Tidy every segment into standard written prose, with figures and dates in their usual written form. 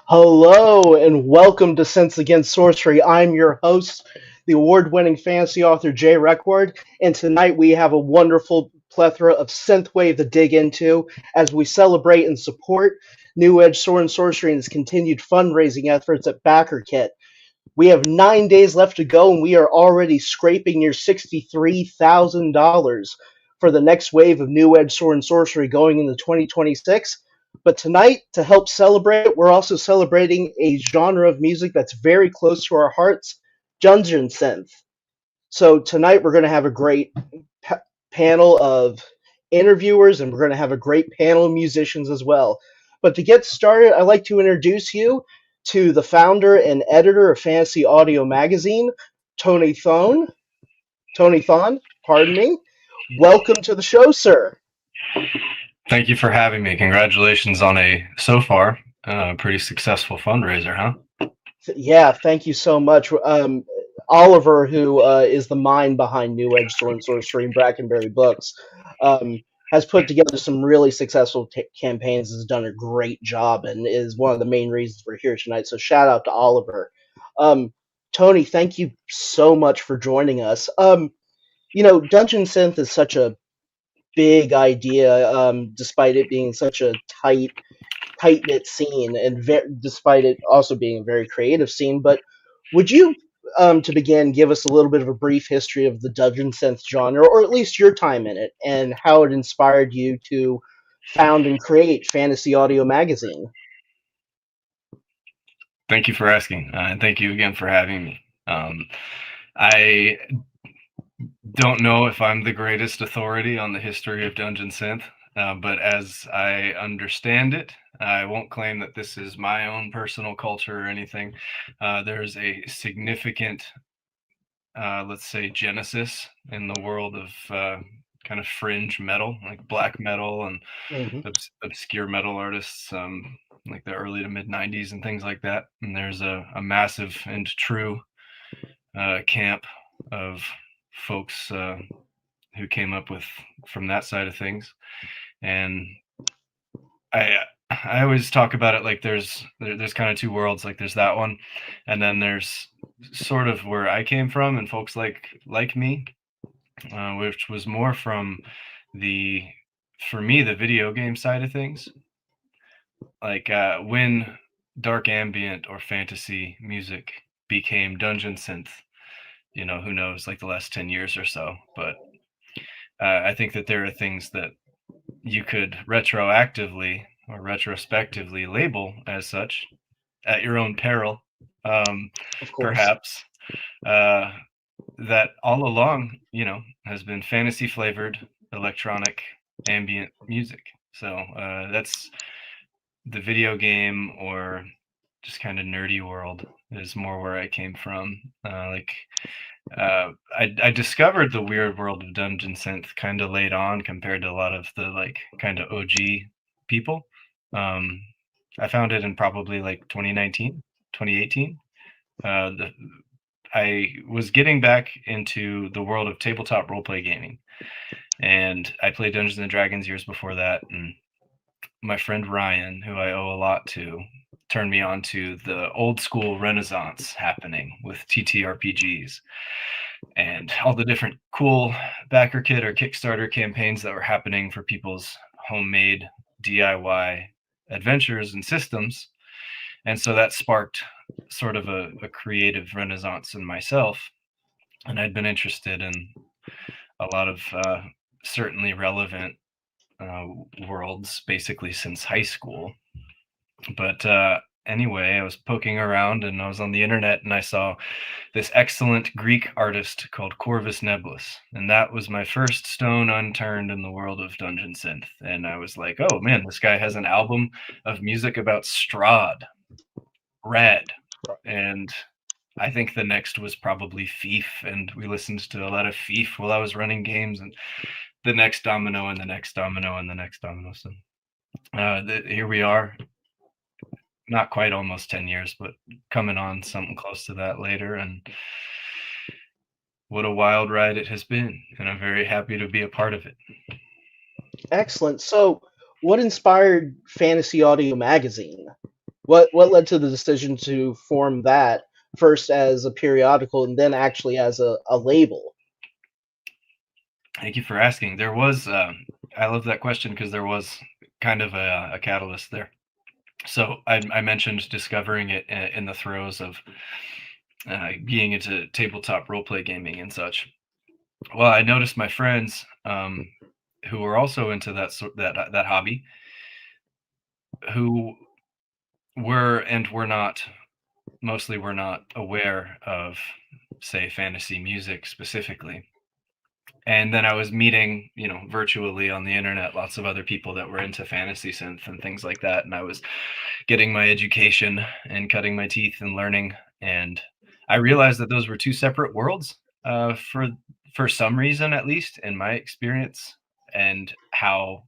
Hello and welcome to Synths Against Sorcery. I'm your host, the award-winning fantasy author Jay Reckward, and tonight we have a wonderful plethora of synthwave to dig into as we celebrate and support New Edge Sword and Sorcery and its continued fundraising efforts at BackerKit. We have 9 days left to go, and we are already scraping near $63,000 for the next wave of New Edge Sword and Sorcery going into 2026. But tonight, to help celebrate, we're also celebrating a genre of music that's very close to our hearts, Dungeon Synth. So tonight, we're going to have a great panel of interviewers, and we're going to have a great panel of musicians as well. But to get started, I'd like to introduce you to the founder and editor of Fantasy Audio Magazine, Tony Thon. Tony Thon, pardon me. Welcome to the show, sir. Thank you for having me. Congratulations on so far, pretty successful fundraiser, huh? Yeah, thank you so much. Oliver, who is the mind behind New Edge Sword and Sorcery and Brackenbury books, has put together some really successful campaigns, has done a great job, and is one of the main reasons we're here tonight. So shout out to Oliver. Tony, thank you so much for joining us. Dungeon Synth is such a big idea, despite it being such a tight knit scene, and despite it also being a very creative scene. But would you, to begin, give us a little bit of a brief history of the Dungeon Synth genre, or at least your time in it, and how it inspired you to found and create Fantasy Audio Magazine? Thank you for asking, and thank you again for having me. I don't know if I'm the greatest authority on the history of Dungeon Synth, but as I understand it, I won't claim that this is my own personal culture or anything. There's a significant, let's say, genesis in the world of kind of fringe metal, like black metal and Mm-hmm. obscure metal artists, like the early to mid 90s and things like that. And there's a massive and true camp of folks who came up with from that side of things. And I I always talk about it like there's kind of two worlds. Like there's that one, and then there's sort of where I came from and folks like me, which was more from the for me the video game side of things. Like when dark ambient or fantasy music became dungeon synth, who knows, like the last 10 years or so. But I think that there are things that you could retroactively or retrospectively label as such at your own peril, Of course. perhaps, uh, that all along, has been fantasy flavored electronic ambient music. So that's the video game or just kind of nerdy world is more where I came from. I discovered the weird world of Dungeon Synth kind of late on compared to a lot of the like kind of OG people. Um, I found it in probably like 2019, 2018. I was getting back into the world of tabletop roleplay gaming, and I played Dungeons and Dragons years before that. And my friend Ryan, who I owe a lot to, turned me on to the old school renaissance happening with TTRPGs and all the different cool backer kit or Kickstarter campaigns that were happening for people's homemade DIY adventures and systems. And so that sparked sort of a creative renaissance in myself. And I'd been interested in a lot of certainly relevant worlds basically since high school. But anyway, I was poking around and I was on the internet and I saw this excellent Greek artist called Corvus Nebulus. And that was my first stone unturned in the world of Dungeon Synth. And I was like, oh man, this guy has an album of music about Strahd. Rad. And I think the next was probably Thief. And we listened to a lot of Thief while I was running games, and the next domino and the next domino and the next domino. So here we are. Not quite almost 10 years, but coming on something close to that later. And what a wild ride it has been. And I'm very happy to be a part of it. Excellent. So, what inspired Fantasy Audio Magazine? What led to the decision to form that first as a periodical and then actually as a label? Thank you for asking. There was, I love that question because there was kind of a catalyst there. So I mentioned discovering it in the throes of being into tabletop roleplay gaming and such. Well, I noticed my friends who were also into that hobby, who were and were not mostly were not aware of, say, fantasy music specifically. And then I was meeting, virtually on the internet, lots of other people that were into fantasy synth and things like that. And I was getting my education and cutting my teeth and learning. And I realized that those were two separate worlds, for some reason, at least in my experience, and how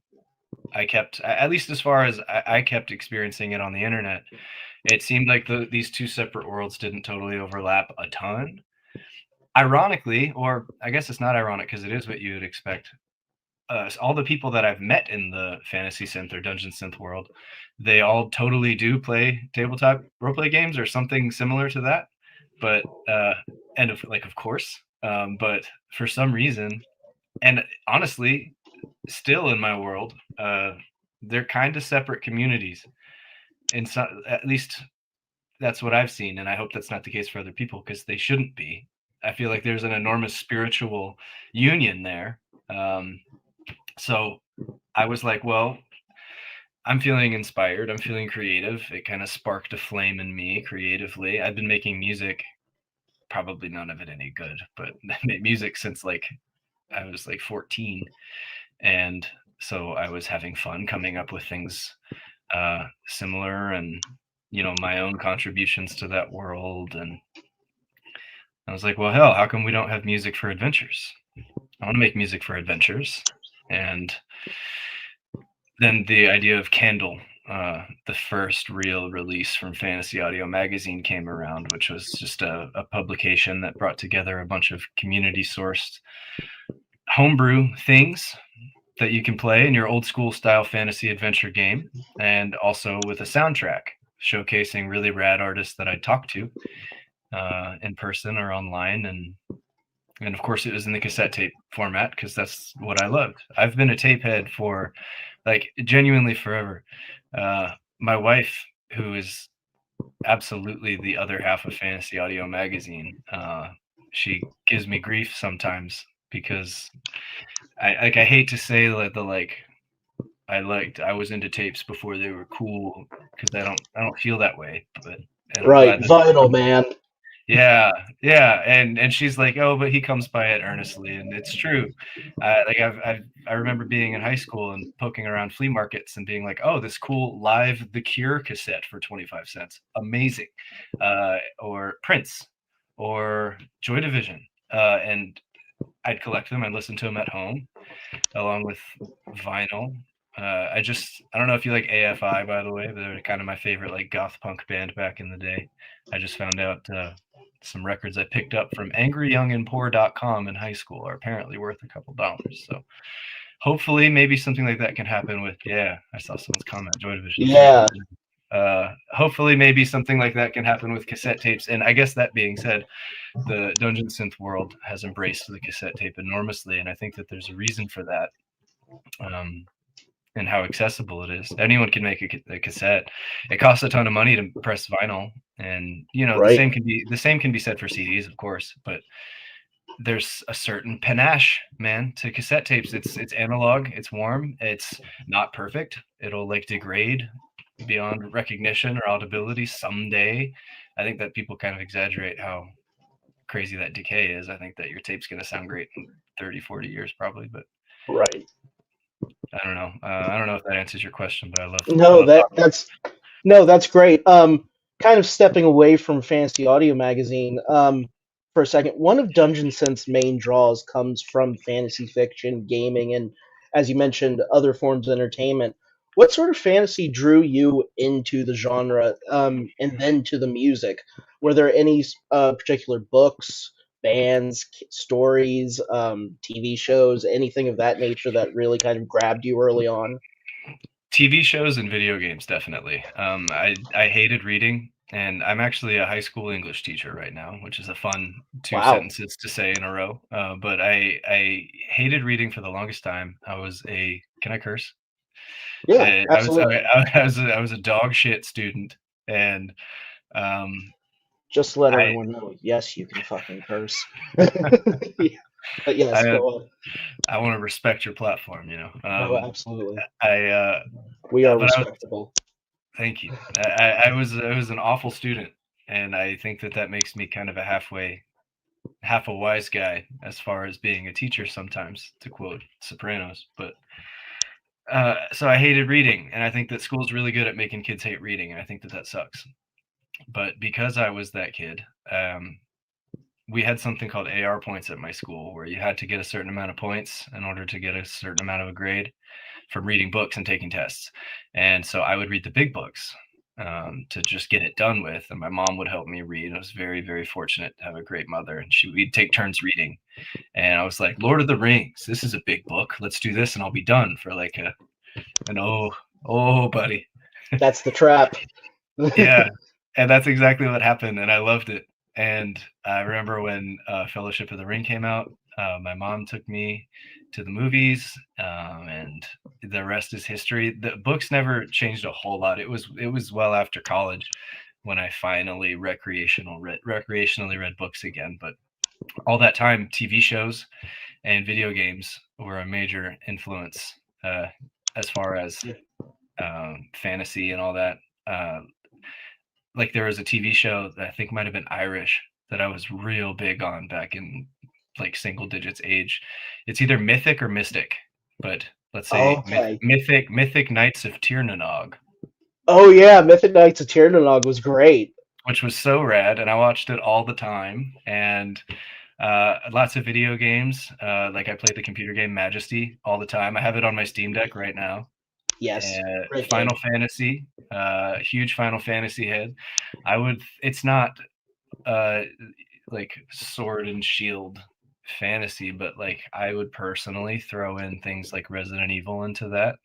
I kept, at least as far as I kept experiencing it on the internet, it seemed like these two separate worlds didn't totally overlap a ton. Ironically, or I guess it's not ironic because it is what you would expect. All the people that I've met in the fantasy synth or dungeon synth world, they all totally do play tabletop roleplay games or something similar to that. But and of course, but for some reason, and honestly, still in my world, they're kind of separate communities. And so, at least that's what I've seen, and I hope that's not the case for other people because they shouldn't be. I feel like there's an enormous spiritual union there. So I was like, well, I'm feeling inspired. I'm feeling creative. It kind of sparked a flame in me creatively. I've been making music, probably none of it any good, but I made music since like I was like 14. And so I was having fun coming up with things similar and, my own contributions to that world. And I was like, well, hell, how come we don't have music for adventures? I want to make music for adventures. And then the idea of Candle, the first real release from Fantasy Audio Magazine, came around, which was just a publication that brought together a bunch of community sourced homebrew things that you can play in your old school style fantasy adventure game, and also with a soundtrack showcasing really rad artists that I talked to in person or online. And of course, it was in the cassette tape format because that's what I loved. I've been a tape head for like genuinely forever. My wife, who is absolutely the other half of Fantasy Audio Magazine, she gives me grief sometimes because I hate to say that I was into tapes before they were cool because I don't feel that way, and I'm Right, glad that vinyl, man. yeah, yeah, and she's like, "Oh, but he comes by it earnestly," and it's true. I remember being in high school and poking around flea markets and being like, "Oh, this cool live The Cure cassette for 25 cents, amazing," or Prince, or Joy Division, and I'd collect them. I'd listen to them at home along with vinyl. I don't know if you like AFI, by the way, but they're kind of my favorite like goth punk band back in the day. I just found out some records I picked up from angryyoungandpoor.com in high school are apparently worth a couple dollars. So hopefully maybe something like that can happen with, yeah, I saw someone's comment, Joy Division. Yeah, Hopefully maybe something like that can happen with cassette tapes. And I guess that being said, the Dungeon Synth world has embraced the cassette tape enormously, and I think that there's a reason for that. And how accessible it is. Anyone can make a cassette. It costs a ton of money to press vinyl, and the right. same can be said for CDs, of course. But there's a certain panache, man, to cassette tapes. It's analog. It's warm. It's not perfect. It'll like degrade beyond recognition or audibility someday. I think that people kind of exaggerate how crazy that decay is. I think that your tape's going to sound great in 30, 40 years probably, but Right. I don't know. I don't know if that answers your question, but I No, love talking. that's great. Kind of stepping away from Fantasy Audio Magazine, for a second. One of Dungeon Synth's main draws comes from fantasy fiction, gaming, and as you mentioned, other forms of entertainment. What sort of fantasy drew you into the genre, and then to the music? Were there any particular books, bands, stories, TV shows, anything of that nature that really kind of grabbed you early on? TV shows and video games, definitely. I hated reading, and I'm actually a high school English teacher right now, which is a fun two Wow. sentences to say in a row. But I hated reading for the longest time. I was a Can I curse? Yeah, I was absolutely. I was a dog shit student, and um, Just to let I everyone know, yes, you can fucking curse. Yeah, but yes, I go on. I want to respect your platform, No, absolutely. I We are but I was respectable. Thank you. I was an awful student, and I think that that makes me kind of a half a wise guy as far as being a teacher sometimes, to quote Sopranos. But so I hated reading, and I think that school's really good at making kids hate reading, and I think that that sucks. But because I was that kid, we had something called AR points at my school, where you had to get a certain amount of points in order to get a certain amount of a grade from reading books and taking tests. And so I would read the big books to just get it done with. And my mom would help me read. I was very, very fortunate to have a great mother. And we'd take turns reading. And I was like, Lord of the Rings, this is a big book. Let's do this and I'll be done for like an oh, buddy. That's the trap. Yeah. And that's exactly what happened. And I loved it. And I remember when Fellowship of the Ring came out, my mom took me to the movies, and the rest is history. The books never changed a whole lot. It was well after college when I finally recreationally read books again. But all that time, TV shows and video games were a major influence as far as fantasy and all that. Like there was a TV show that I think might have been Irish that I was real big on back in like single digits age. It's either Mythic or Mystic, but let's say Okay. Mythic Knights of Tirnanog, Oh yeah, Mythic Knights of Tirnanog was great. which was so rad, and I watched it all the time. And lots of video games. Like I played the computer game Majesty all the time. I have it on my Steam Deck right now. Yes, great game. Final Fantasy, huge Final Fantasy head. It's not like sword and shield fantasy, but like I would personally throw in things like Resident Evil into that.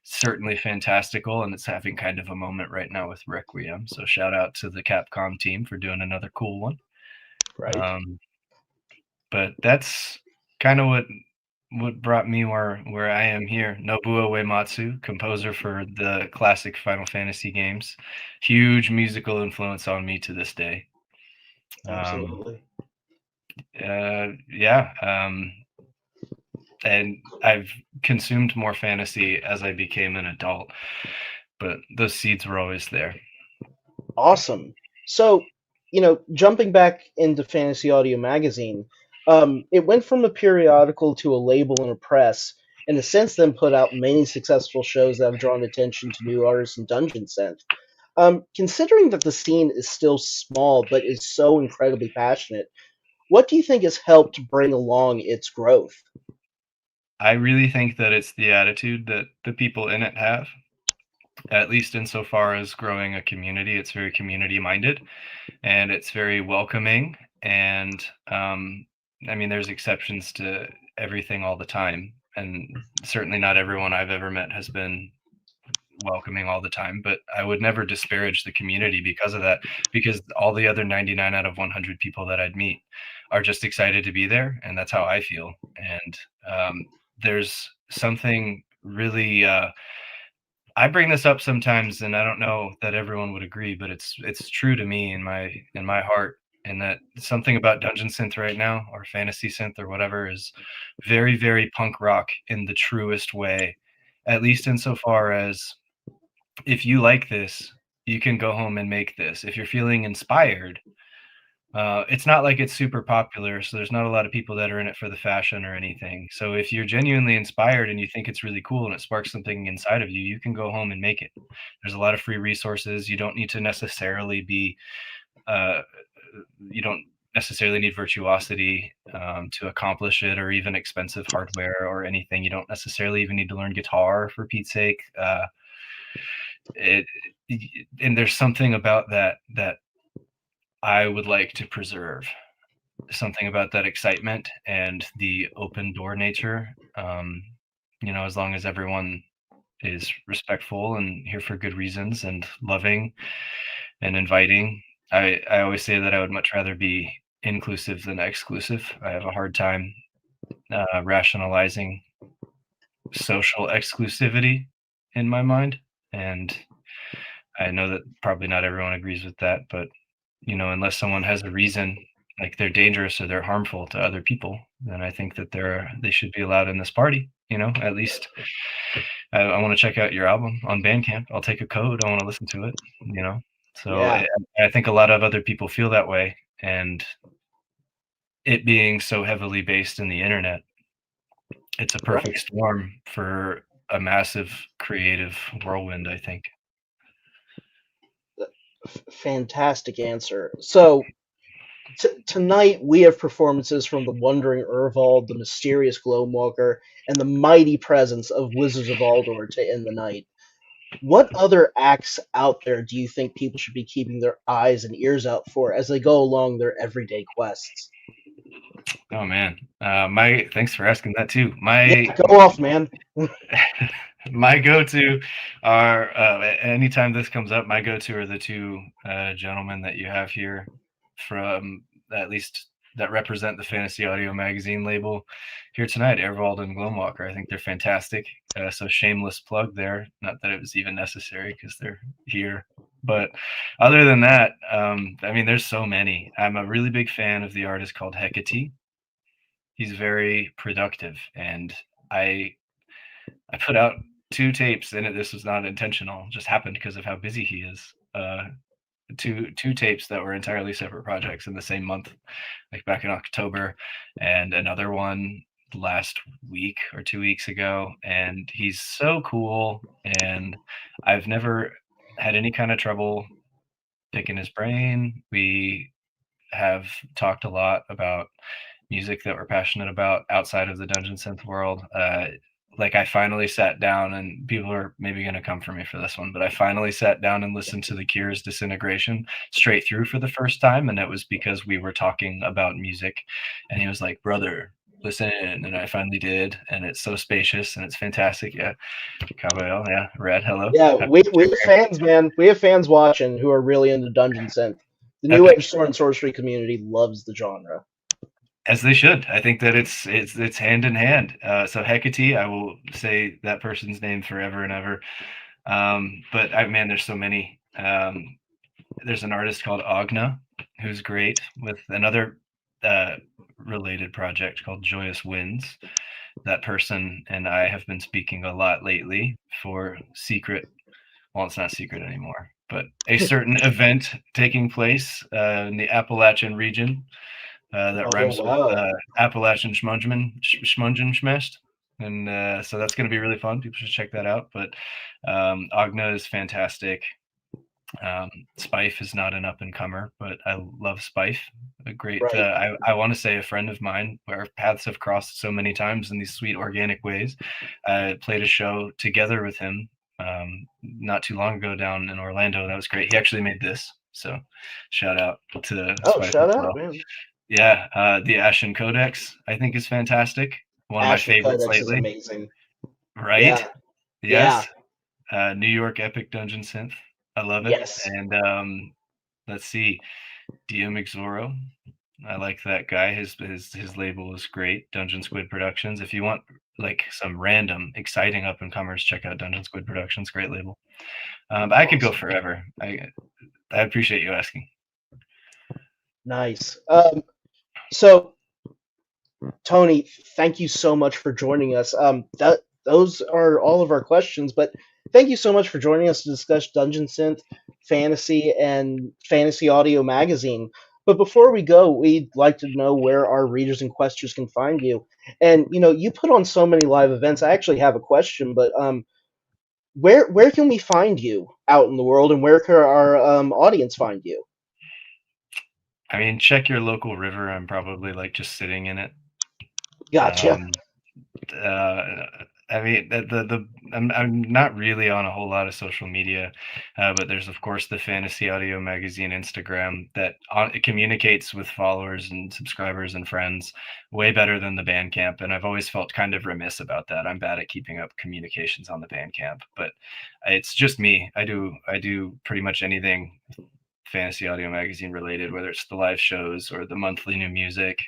Certainly fantastical, and it's having kind of a moment right now with Requiem. So shout out to the Capcom team for doing another cool one. Right. But that's kind of what brought me where I am here. Nobuo Uematsu, composer for the classic Final Fantasy games, huge musical influence on me to this day. Absolutely. Yeah, and I've consumed more fantasy as I became an adult, but those seeds were always there. Awesome. So, jumping back into Fantasy Audio Magazine, it went from a periodical to a label and a press, and has since then put out many successful shows that have drawn attention to new artists in Dungeon Synth. Considering that the scene is still small but is so incredibly passionate, what do you think has helped bring along its growth? I really think that it's the attitude that the people in it have, at least insofar as growing a community. It's very community minded and it's very welcoming. And I mean, there's exceptions to everything all the time. And certainly not everyone I've ever met has been welcoming all the time, but I would never disparage the community because of that, because all the other 99 out of 100 people that I'd meet are just excited to be there. And that's how I feel. And there's something really, I bring this up sometimes, and I don't know that everyone would agree, but it's true to me in my heart, and that something about Dungeon Synth right now, or Fantasy Synth, or whatever, is very, very punk rock in the truest way. At least insofar as if you like this, you can go home and make this. If you're feeling inspired, it's not like it's super popular, so there's not a lot of people that are in it for the fashion or anything. So if you're genuinely inspired and you think it's really cool and it sparks something inside of you, you can go home and make it. There's a lot of free resources. You don't need to necessarily be, you don't necessarily need virtuosity to accomplish it, or even expensive hardware or anything. You don't necessarily even need to learn guitar, for Pete's sake. And there's something about that I would like to preserve, something about that excitement and the open door nature. As long as everyone is respectful and here for good reasons and loving and inviting. I always say that I would much rather be inclusive than exclusive. I have a hard time rationalizing social exclusivity in my mind, and I know that probably not everyone agrees with that, but unless someone has a reason, like they're dangerous or they're harmful to other people, then I think that they should be allowed in this party. At least I want to check out your album on Bandcamp. I'll take a code. I want to listen to it. So Yeah, I think a lot of other people feel that way, and it being so heavily based in the internet, it's a perfect right. storm for a massive creative whirlwind, I think. Fantastic answer. So tonight we have performances from the Wandering ERVALD, the mysterious Gloamwalker, and the mighty presence of Wizards of Aldur to end the night. What other acts out there do you think people should be keeping their eyes and ears out for as they go along their everyday quests? Oh man, my thanks for asking that too. Yeah, My go off, man. my go-to are anytime this comes up, my go-to are the two gentlemen that you have here from at least that represent the Fantasy Audio Magazine label here tonight, ERVALD and GLOAMWALKER. I think they're fantastic. So shameless plug there. Not that it was even necessary because they're here. But other than that, I mean, there's so many. I'm a really big fan of the artist called Hecate. He's very productive, and I put out 2 tapes, and this was not intentional, just happened because of how busy he is. Two tapes that were entirely separate projects in the same month, like back in October, and another one last week or 2 weeks ago. And he's so cool, and I've never had any kind of trouble picking his brain. We have talked a lot about music that we're passionate about outside of the Dungeon Synth world. Like I finally sat down, and people are maybe going to come for me for this one, but I finally sat down and listened to The Cure's Disintegration straight through for the first time, and it was because we were talking about music, and he was like, "Brother, listen," and I finally did, and it's so spacious and it's fantastic. Yeah, Caballero, yeah, Red, hello. Yeah, Happy we to have be here. fans, man. We have fans watching who are really into Dungeon Synth. The New Epic. Age Sword and Sorcery community loves the genre. As they should. I think that it's hand in hand. So Hecate, I will say that person's name forever and ever. But man, there's so many. There's an artist called Agna who's great with another uh, related project called Joyous Winds. That person and I have been speaking a lot lately for secret. Well, it's not secret anymore, but a certain event taking place in the Appalachian region that Oh rhymes with wow, Appalachian Schmungen Schmest. And so that's going to be really fun. People should check that out. But Agna is fantastic. Spife is not an up and comer, but I love Spife. A great, right. I want to say a friend of mine. Our paths have crossed so many times in these sweet organic ways. I played a show together with him not too long ago down in Orlando. That was great. He actually made this, so shout out to Oh, Spife as shout out, well. man. Yeah, the Ashen Codex I think is fantastic. One of my Ashen favorites Codex is lately. amazing. Right? Yeah, yeah, Yes. New York Epic Dungeon Synth. I love it. yes. And let's see, DM Xoro. I like that guy. His label is great. Dungeon Squid Productions. If you want like some random exciting up and comers, check out Dungeon Squid Productions. Great label. I could go Awesome. forever. I appreciate you asking. Nice. So Tony, thank you so much for joining us. That those are all of our questions, but thank you so much for joining us to discuss Dungeon Synth, Fantasy, and Fantasy Audio Magazine. But before we go, we'd like to know where our readers and questers can find you. And you put on so many live events. I actually have a question, but where can we find you out in the world, and where can our audience find you? I mean, check your local river. I'm probably like just sitting in it. Gotcha. Um, uh, I mean, I'm not really on a whole lot of social media, but there's of course the Fantasy Audio Magazine Instagram that it communicates with followers and subscribers and friends way better than the Bandcamp, and I've always felt kind of remiss about that. I'm bad at keeping up communications on the Bandcamp, but it's just me. I do pretty much anything Fantasy Audio Magazine related, whether it's the live shows or the monthly new music.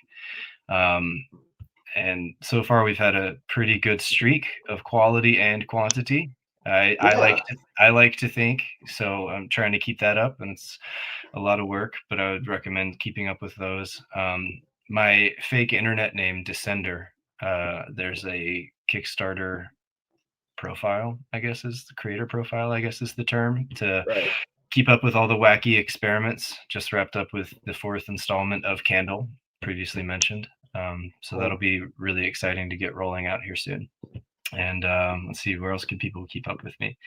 Um, and so far we've had a pretty good streak of quality and quantity. Yeah. I like to think so. I'm trying to keep that up, and it's a lot of work, but I would recommend keeping up with those. My fake internet name Descender. There's a Kickstarter profile, I guess is the creator profile, I guess is the term, to Right. keep up with all the wacky experiments. Just wrapped up with the 4th installment of Candle, previously mentioned. So that'll be really exciting to get rolling out here soon. And let's see, where else can people keep up with me?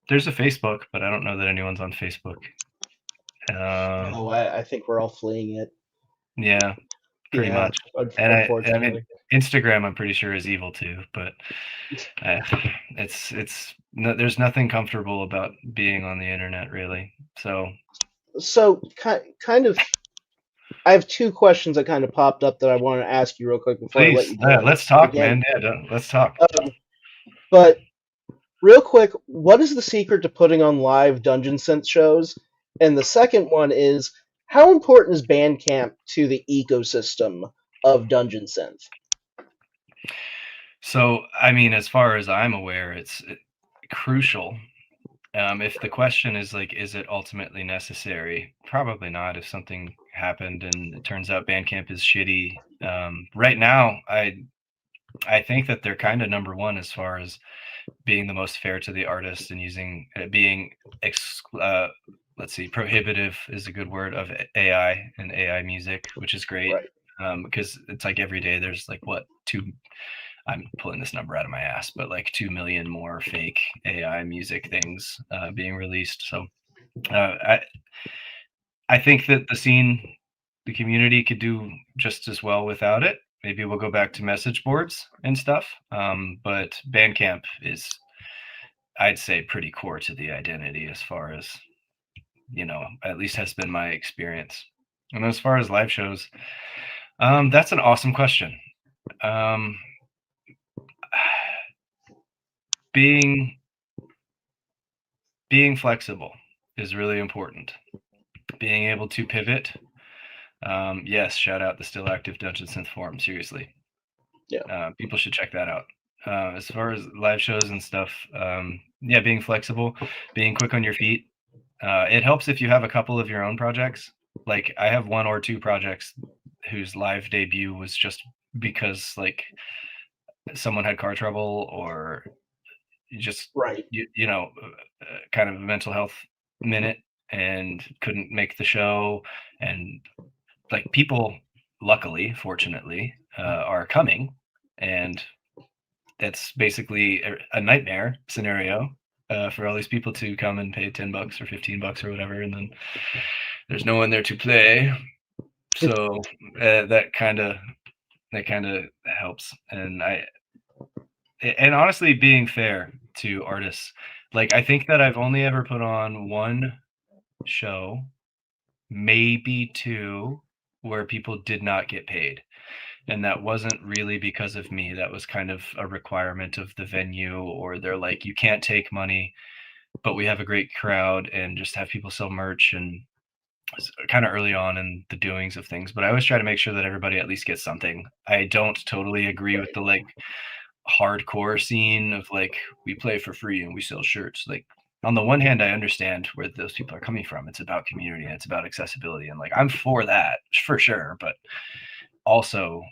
There's a Facebook, but I don't know that anyone's on Facebook. Oh, I think we're all fleeing it. Yeah, pretty Yeah, much. And I mean, unfortunately. Instagram, I'm pretty sure is evil too, but there's nothing comfortable about being on the internet, really. So, kind of, I have two questions that kind of popped up that I want to ask you real quick before I let Please, you go let's talk, again. man. Yeah, let's talk. But real quick, what is the secret to putting on live Dungeon Synth shows? And the second one is, how important is Bandcamp to the ecosystem of Dungeon Synth? So, I mean, as far as I'm aware, it's crucial. If the question is like, is it ultimately necessary? Probably not. If something happened and it turns out Bandcamp is shitty, right now, I think that they're kind of number one as far as being the most fair to the artist and using being let's see, prohibitive is a good word of AI and AI music, which is great. Right. Because it's like every day there's like what I'm pulling this number out of my ass, but like 2 million more fake AI music things being released. So I think that the community could do just as well without it. Maybe we'll go back to message boards and stuff. But Bandcamp is, I'd say, pretty core to the identity as far as, at least has been my experience. And as far as live shows, that's an awesome question. Being flexible is really important. Being able to pivot. Yes, shout out the still active Dungeon Synth forum. Seriously, Yeah. people should check that out. As far as live shows and stuff, yeah, being flexible, being quick on your feet. It helps if you have a couple of your own projects. Like I have 1 or 2 projects whose live debut was just because like someone had car trouble or just Right. kind of a mental health minute and couldn't make the show, and like people luckily fortunately are coming, and that's basically a nightmare scenario for all these people to come and pay $10 or $15 or whatever, and then there's no one there to play. So that kind of helps. And honestly, being fair to artists, like I think that I've only ever put on 1 show, maybe 2, where people did not get paid. And that wasn't really because of me. That was kind of a requirement of the venue, or they're like, you can't take money, but we have a great crowd and just have people sell merch, and kind of early on in the doings of things. But I always try to make sure that everybody at least gets something. I don't totally agree with the like hardcore scene of like, we play for free and we sell shirts. Like, on the one hand, I understand where those people are coming from. It's about community and it's about accessibility, and like I'm for that for sure, but also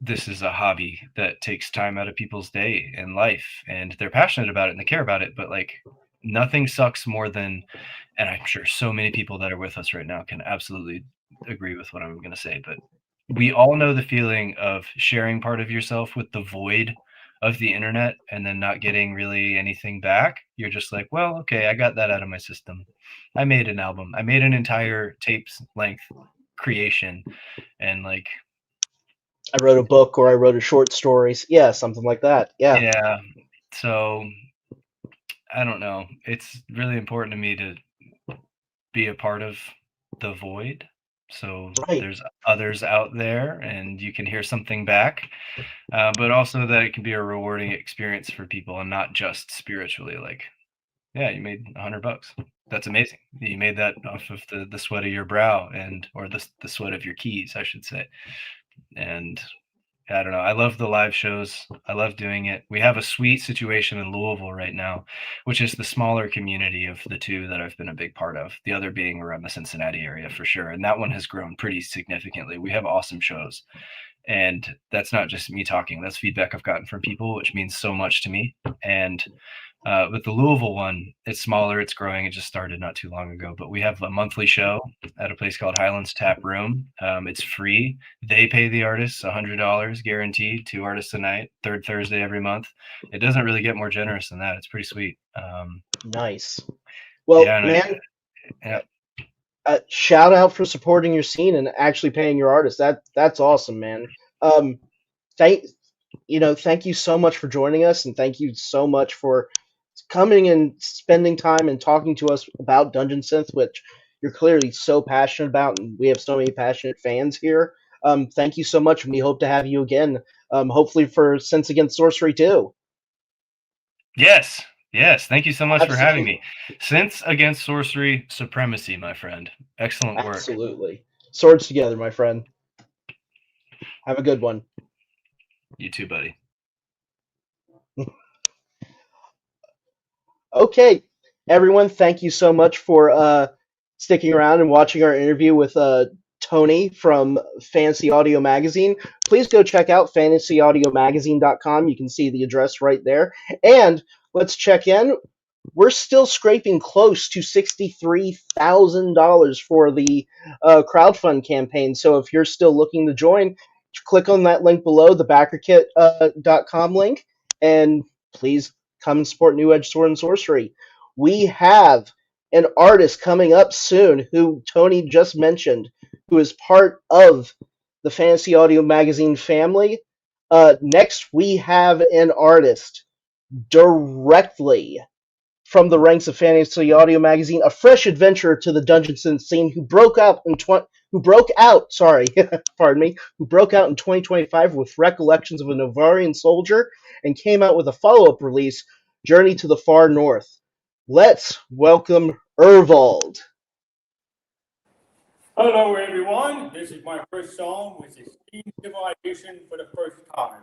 this is a hobby that takes time out of people's day and life, and they're passionate about it and they care about it, but like nothing sucks more than, and I'm sure so many people that are with us right now can absolutely agree with what I'm going to say, but we all know the feeling of sharing part of yourself with the void of the internet and then not getting really anything back. You're just like, well, okay, I got that out of my system. I made an album. I made an entire tapes length creation, and like I wrote a book or I wrote a short stories. Yeah, something like that. Yeah. Yeah. So I don't know. It's really important to me to be a part of the void. So Right. there's others out there and you can hear something back, but also that it can be a rewarding experience for people and not just spiritually. Like, yeah, you made $100. That's amazing. You made that off of the sweat of your brow and or the sweat of your keys, I should say. And I don't know. I love the live shows. I love doing it. We have a sweet situation in Louisville right now, which is the smaller community of the two that I've been a big part of. The other being around the Cincinnati area for sure. And that one has grown pretty significantly. We have awesome shows. And that's not just me talking. That's feedback I've gotten from people, which means so much to me. And with the Louisville one, it's smaller, it's growing. It just started not too long ago, but we have a monthly show at a place called Highlands Tap Room. It's free. They pay the artists $100 guaranteed, 2 artists a night, third Thursday every month. It doesn't really get more generous than that. It's pretty sweet. Nice. Well, Yeah, and man, yeah, shout out for supporting your scene and actually paying your artists. That's awesome, man. Um, thank thank you so much for joining us, and thank you so much for coming and spending time and talking to us about Dungeon Synth, which you're clearly so passionate about, and we have so many passionate fans here. Thank you so much, and we hope to have you again. Hopefully for Synths Against Sorcery too. yes, yes. Thank you so much for having Absolutely, me. Synths Against Sorcery Supremacy, my friend. Excellent work. absolutely. Swords together, my friend. Have a good one. You too, buddy. Okay, everyone, thank you so much for sticking around and watching our interview with Tony from Fantasy Audio Magazine. Please go check out fantasyaudioMagazine.com. You can see the address right there. And let's check in. We're still scraping close to $63,000 for the crowdfund campaign. So if you're still looking to join, click on that link below, the backerkit.com link, and please come and support New Edge Sword and Sorcery. We have an artist coming up soon who Tony just mentioned, who is part of the Fantasy Audio Magazine family. Next, we have an artist directly from the ranks of Fantasy Audio Magazine, a fresh adventurer to the Dungeon Synth scene who broke out in pardon me, who broke out in 2025 with Recollections of a Novarian Soldier and came out with a follow-up release, Journey to the Far North. Let's welcome ERVALD. Hello, everyone. This is my first song with the Steam Civilization for the first time.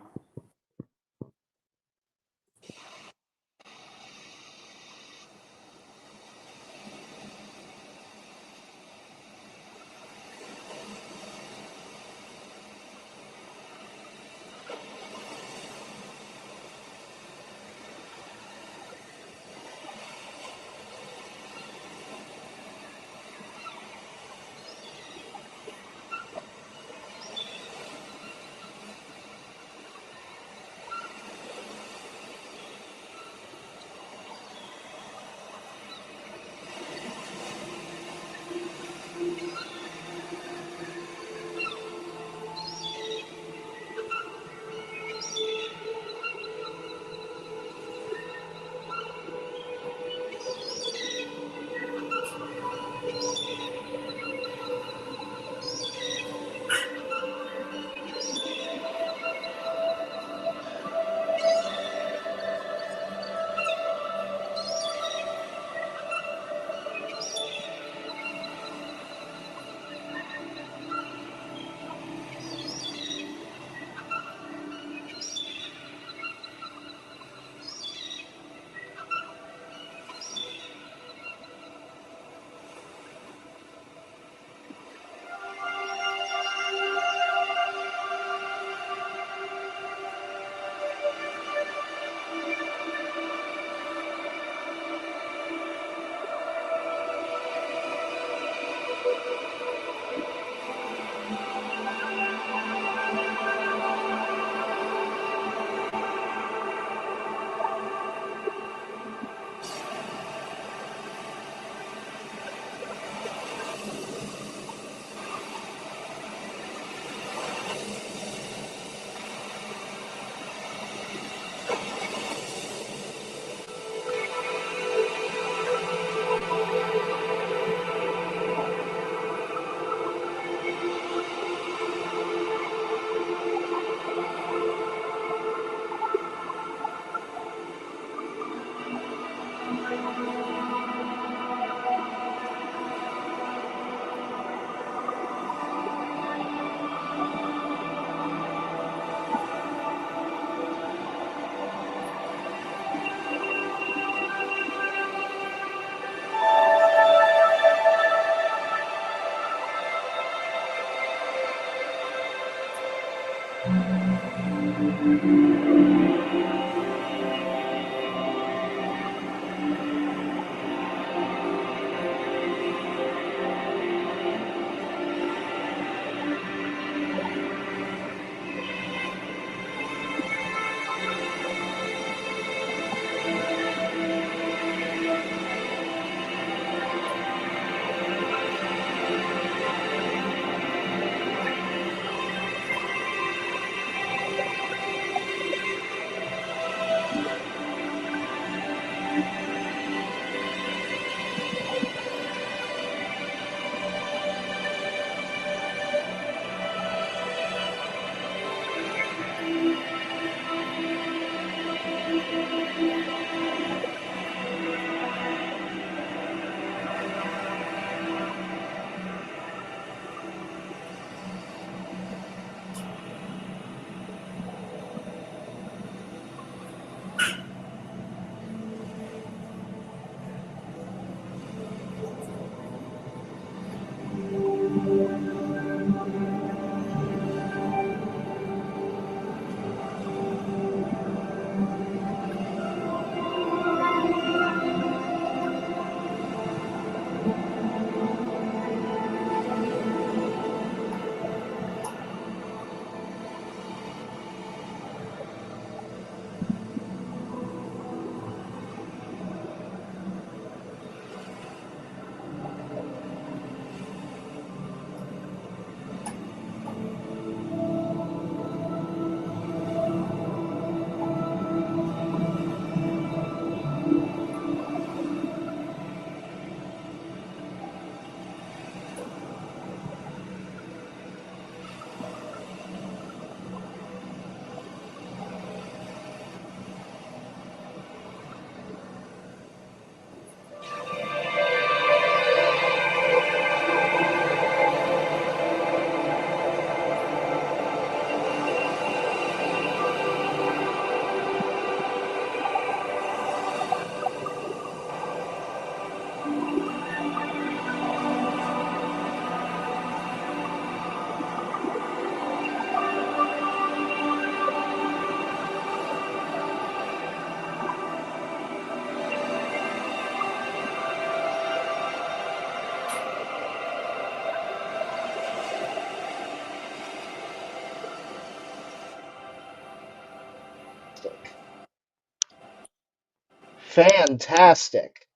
Fantastic.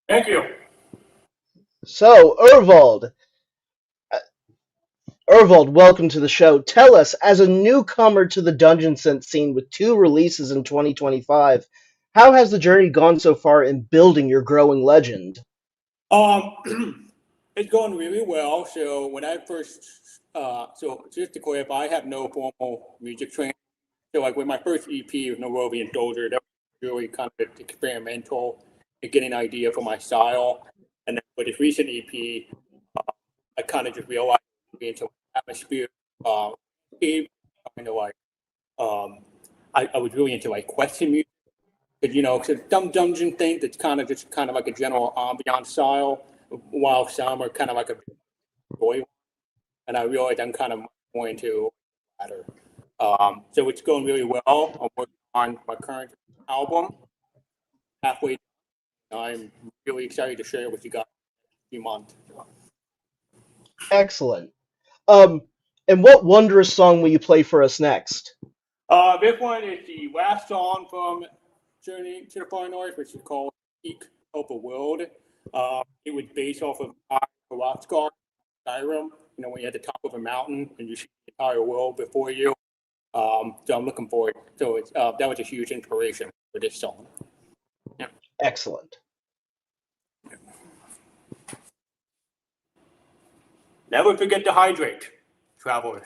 Thank you. So, Ervold, welcome to the show. Tell us, as a newcomer to the Dungeon Synth scene with 2 releases in 2025, how has the journey gone so far in building your growing legend? It's going really well. So when I first, so just to clarify, I have no formal music training. So like with my first EP with Nairobi and Dozer, that was really kind of experimental and getting an idea for my style. And then with this recent EP, I kind of just realized into atmosphere, kind of like, I was really into like question music. You know, cause dungeon thing that's kind of like a general ambient style, while some are kind of like a joy. And I realized I'm kind of more into latter. So it's going really well. I'm working on my current album. Halfway, I'm really excited to share with you guys in a few months. Excellent. Um, and what wondrous song will you play for us next? This one is the last song from Journey to the Far North, which is called Peak of the World. It was based off of Rockstar Skyrim, you know, when you're at the top of a mountain and you see the entire world before you. So I'm looking forward. So it's that was a huge inspiration for this song. Yeah. Excellent. Never forget to hydrate, travelers.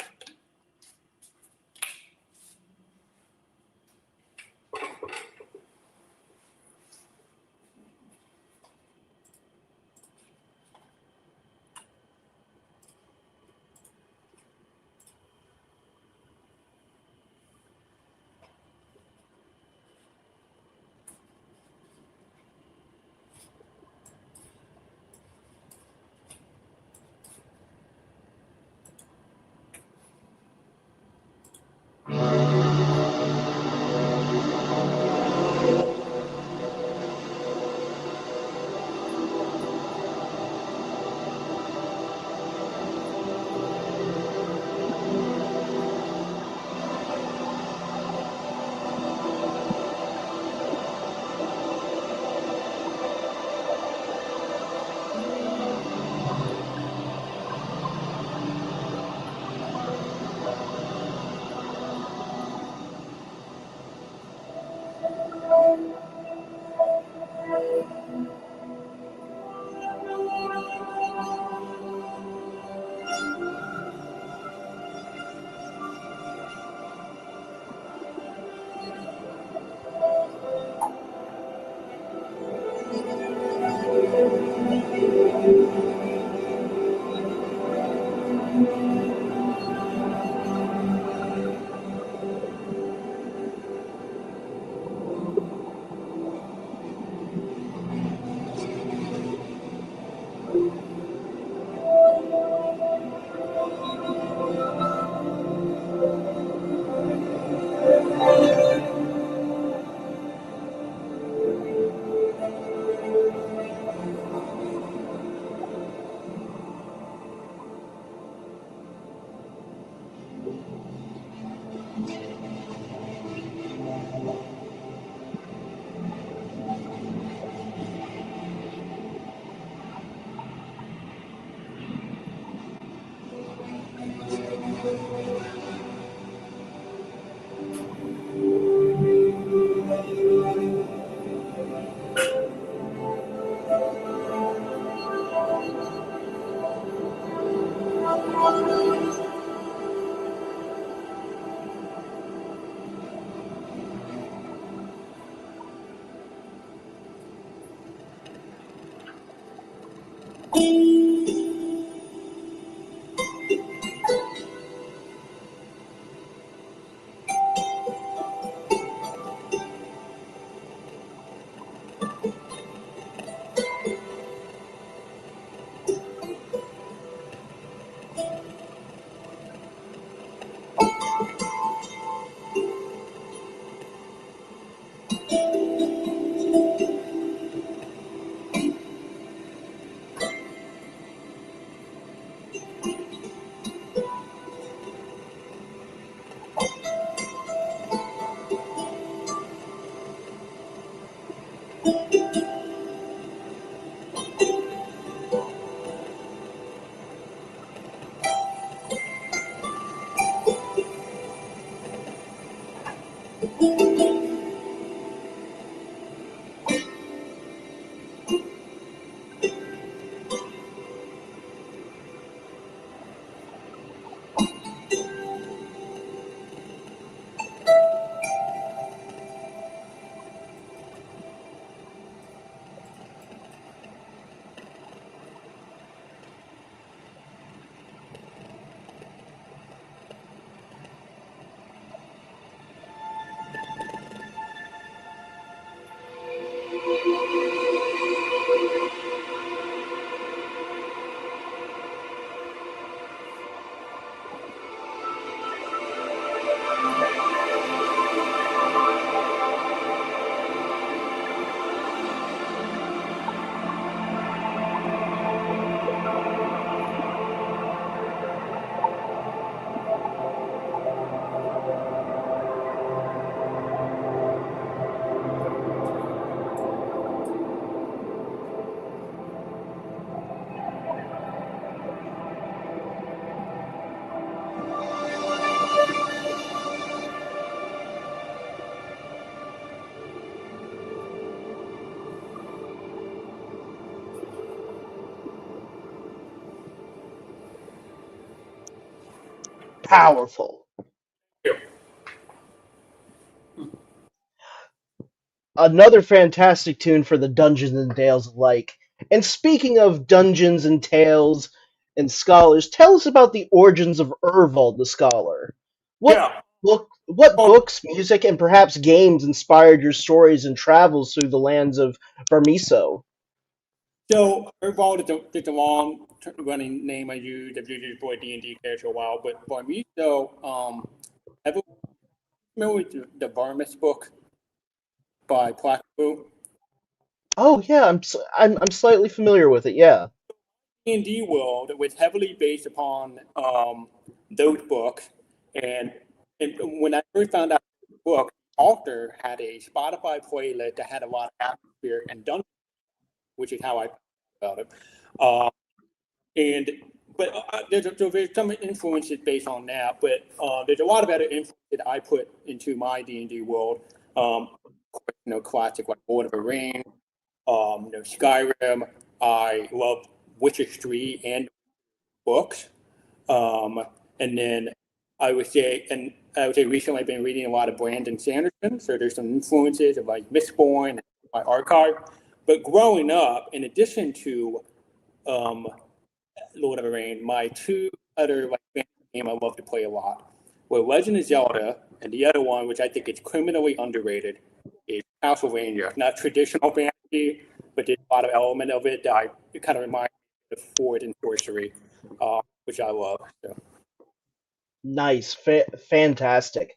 Powerful. Yeah. Another fantastic tune for the Dungeons and Tales alike. And speaking of Dungeons and Tales and scholars, tell us about the origins of ERVALD the Scholar. Yeah. What Oh, books, music, and perhaps games inspired your stories and travels through the lands of Vermiso? so ERVALD is a long running name I use. I've used it for a D&D character a while, but for me, ever familiar with the Varmus book by Plackboo? Oh yeah, I'm slightly familiar with it. Yeah. D&D world was heavily based upon those books, and and when I first found out the book, the author had a Spotify playlist that had a lot of atmosphere and dungeon, which is how I found out about it. And but there's some influences based on that, but there's a lot of other influence that I put into my D&D world. Classic like Lord of the Rings, Skyrim. I love Witcher 3 and books. Um, and then I would say recently I've been reading a lot of Brandon Sanderson, so there's some influences of like Mistborn and my archive. But growing up, in addition to um, Lord of the Rings, my two other like fantasy game I love to play a lot were Legend of Zelda, and the other one, which I think is criminally underrated, is Castlevania. Not traditional fantasy, but there's a lot of element of it that it kind of reminds me of Ford and Sorcery, which I love. So. Nice, fantastic.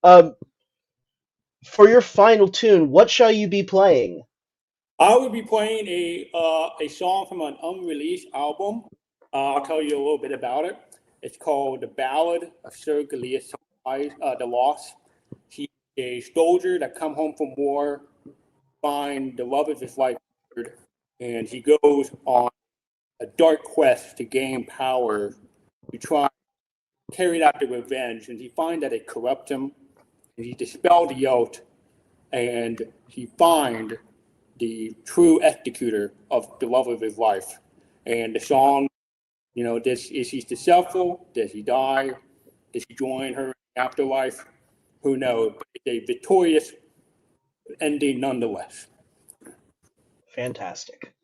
Um, for your final tune, what shall you be playing? I will be playing a song from an unreleased album. I'll tell you a little bit about it. It's called "The Ballad of Sir Gilius the Lost." He's a soldier that come home from war, find the love of his life, and he goes on a dark quest to gain power to try to carry out the revenge. And he finds that it corrupts him, and he dispels the oath, and he finds the true executor of the love of his life. And the song, is he successful? Does he die? Does he join her in the afterlife? Who knows? But it's a victorious ending nonetheless. Fantastic.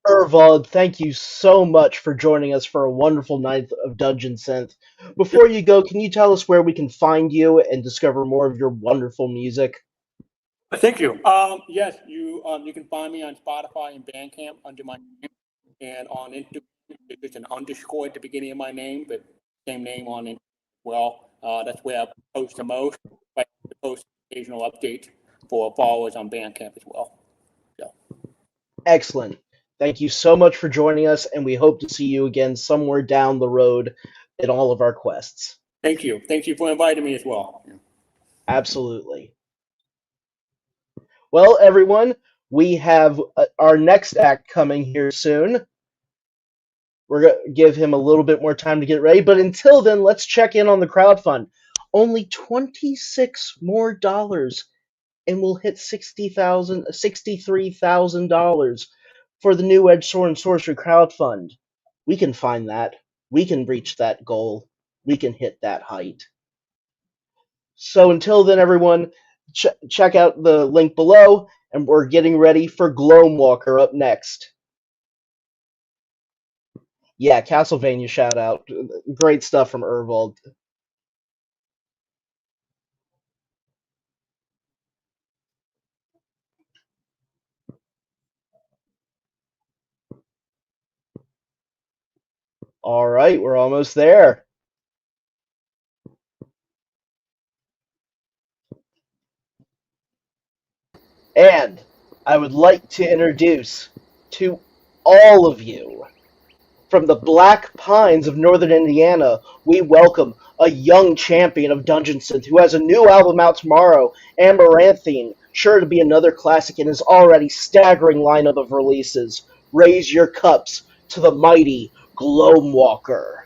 ERVALD, thank you so much for joining us for a wonderful night of Dungeon Synth. Before you go, can you tell us where we can find you and discover more of your wonderful music? Thank you. Yes, you can find me on Spotify and Bandcamp under my name, and on Instagram it's an underscore at the beginning of my name, but same name on it. Well, that's where I post the most. I post occasional updates for followers on Bandcamp as well. So. Excellent. Thank you so much for joining us, and we hope to see you again somewhere down the road in all of our quests. Thank you. Thank you for inviting me as well. Absolutely. Well, everyone, we have our next act coming here soon. We're going to give him a little bit more time to get ready, but until then, let's check in on the crowdfund. Only $26 more, and we'll hit $63,000 for the New Edge Sword and Sorcery crowdfund. We can find that. We can reach that goal. We can hit that height. So until then, everyone, check out the link below, and we're getting ready for GLOAMWALKER up next. Yeah, Castlevania shout out. Great stuff from ERVALD. All right, we're almost there. And I would like to introduce to all of you, from the Black Pines of Northern Indiana, we welcome a young champion of Dungeon Synth who has a new album out tomorrow, Amaranthine, sure to be another classic in his already staggering lineup of releases. Raise your cups to the mighty GLOAMWALKER.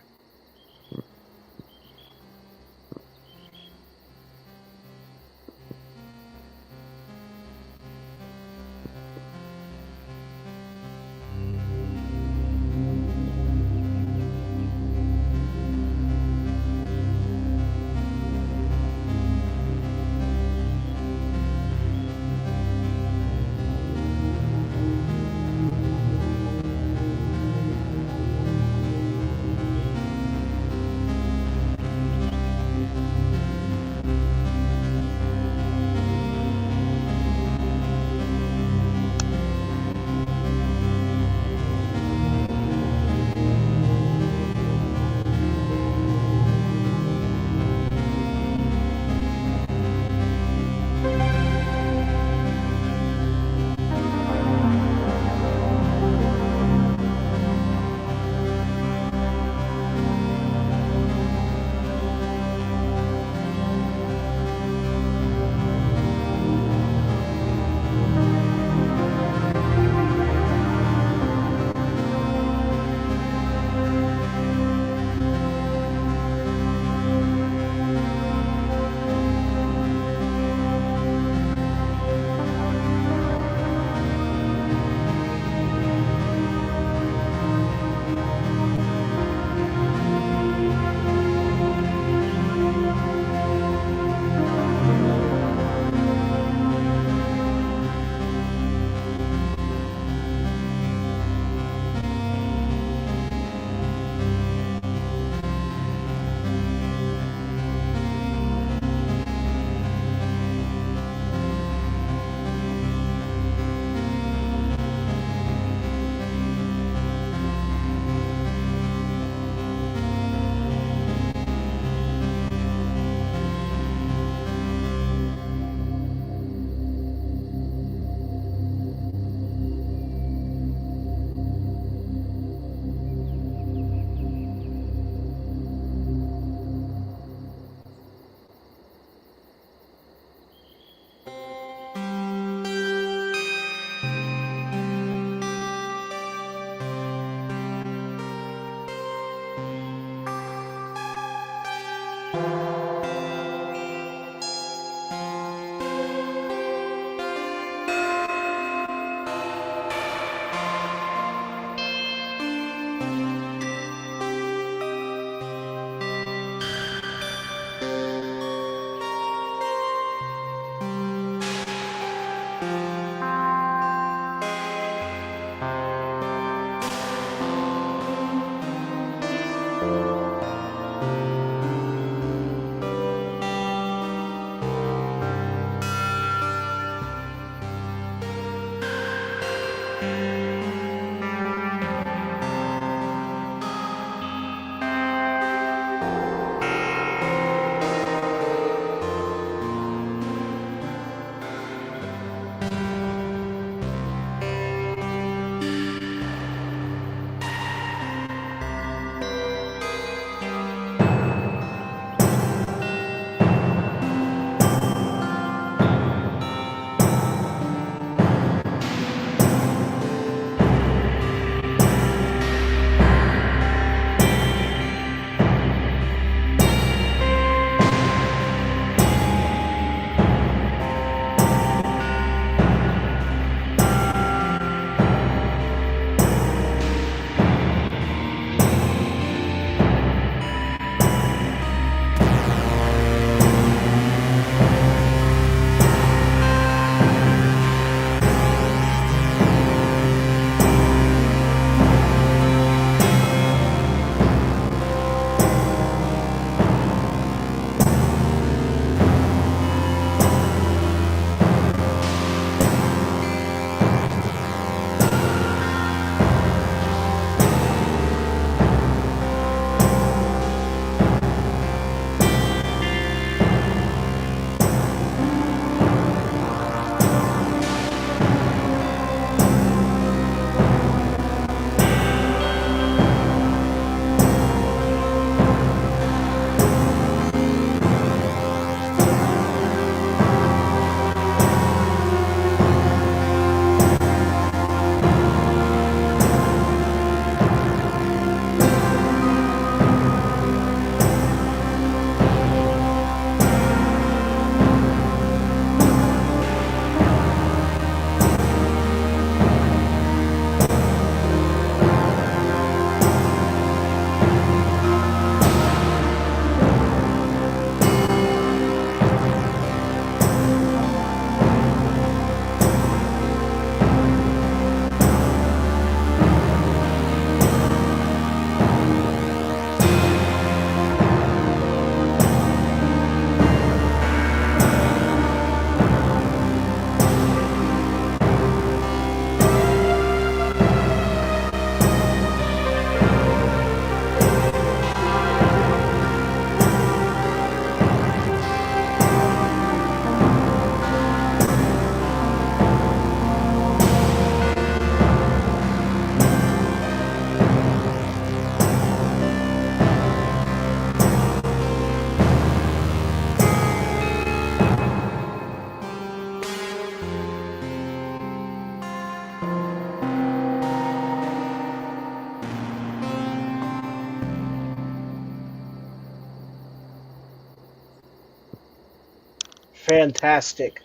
Fantastic.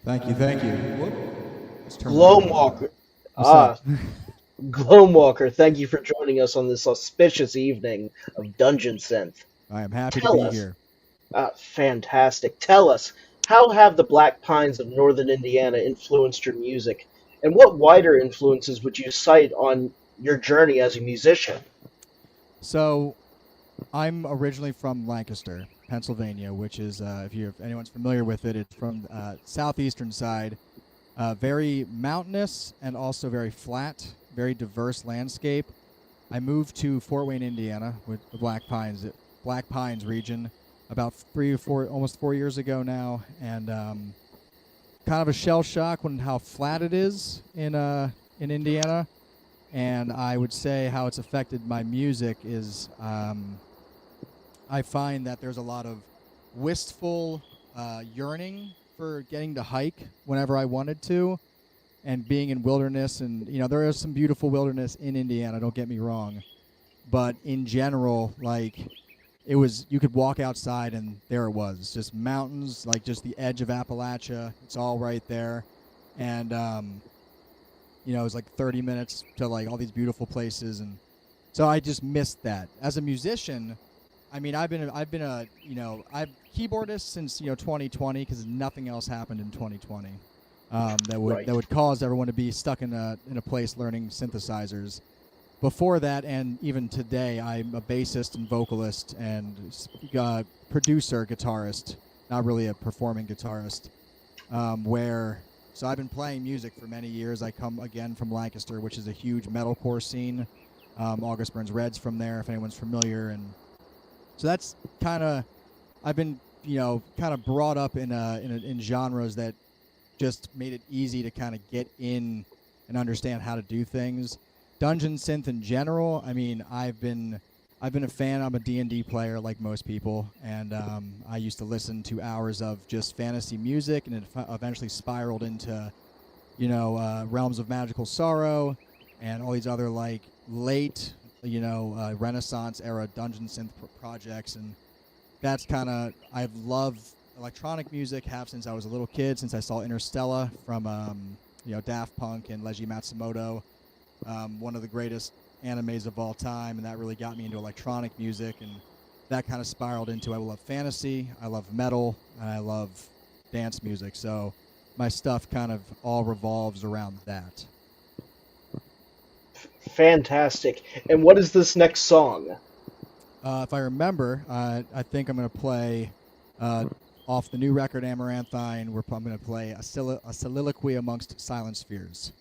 Thank you, thank you. Whoop. Let's turn that off. Gloamwalker. What's up? Gloamwalker, thank you for joining us on this auspicious evening of Dungeon Synth. I am happy Tell to be us. here. Fantastic. Tell us, how have the Black Pines of northern Indiana influenced your music? And what wider influences would you cite on your journey as a musician? So, I'm originally from Lancaster, Pennsylvania, which is, if anyone's familiar with it, it's from southeastern side. Very mountainous and also very flat, very diverse landscape. I moved to Fort Wayne, Indiana, with the Black Pines region, about almost 4 years ago now, and kind of a shell shock when how flat it is in Indiana. And I would say how it's affected my music is I find that there's a lot of wistful yearning for getting to hike whenever I wanted to, and being in wilderness. And, there is some beautiful wilderness in Indiana, don't get me wrong. But in general, like, you could walk outside and there it was, just mountains, like just the edge of Appalachia. It's all right there. And, it was like 30 minutes to like all these beautiful places. And so I just missed that. As a musician, I mean, I've been I've keyboardist since 2020, because nothing else happened in 2020 that would cause everyone to be stuck in a place learning synthesizers. Before that, and even today, I'm a bassist and vocalist and producer, guitarist, not really a performing guitarist, where So I've been playing music for many years. I come again from Lancaster, which is a huge metalcore scene. August Burns Red's from there, if anyone's familiar, and so that's kind of I've been kind of brought up in genres that just made it easy to kind of get in and understand how to do things. Dungeon Synth in general, I mean, I've been a fan. I'm a D&D player like most people, and I used to listen to hours of just fantasy music, and it eventually spiraled into, Realms of Magical Sorrow and all these other like late, Renaissance era Dungeon Synth projects, and that's kind of I've loved electronic music, have since I was a little kid, since I saw Interstellar from Daft Punk and Leiji Matsumoto, one of the greatest animes of all time, and that really got me into electronic music, and that kind of spiraled into I love fantasy, I love metal, and I love dance music. So my stuff kind of all revolves around that. Fantastic. And what is this next song? If I remember, I think I'm going to play off the new record Amaranthine. I'm going to play a soliloquy amongst silent spheres.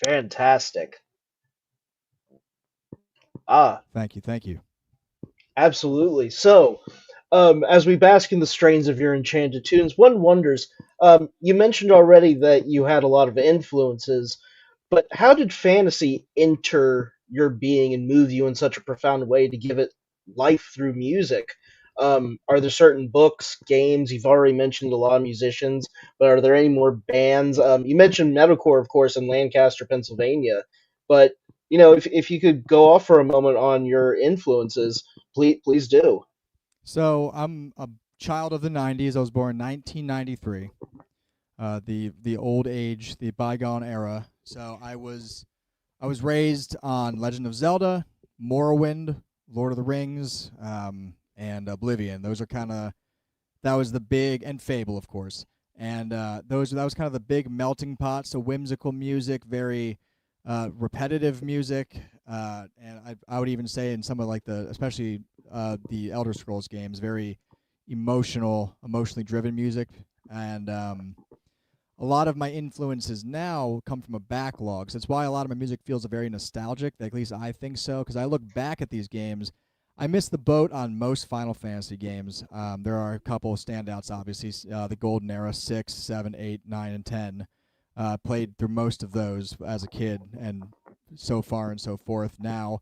Fantastic. Ah, Thank you, thank you. absolutely. So, as we bask in the strains of your enchanted tunes, one wonders. You mentioned already that you had a lot of influences, but how did fantasy enter your being and move you in such a profound way to give it life through music? Are there certain books, games? You've already mentioned a lot of musicians, but are there any more bands? You mentioned metalcore, of course, in Lancaster, Pennsylvania, but if you could go off for a moment on your influences, please do. So I'm a child of the '90s. I was born in 1993. The old age, the bygone era. So I was raised on Legend of Zelda, Morrowind, Lord of the Rings, and Oblivion. Those are kind of that was the big and Fable, of course. And that was kind of the big melting pot. So whimsical music, very repetitive music, and I would even say in some of like especially the Elder Scrolls games, very emotionally driven music, and a lot of my influences now come from a backlog. So that's why a lot of my music feels very nostalgic. At least I think so, because I look back at these games. I missed the boat on most Final Fantasy games. There are a couple of standouts, obviously. The Golden Era, 6, 7, 8, 9, and 10. Played through most of those as a kid, and so far and so forth. Now,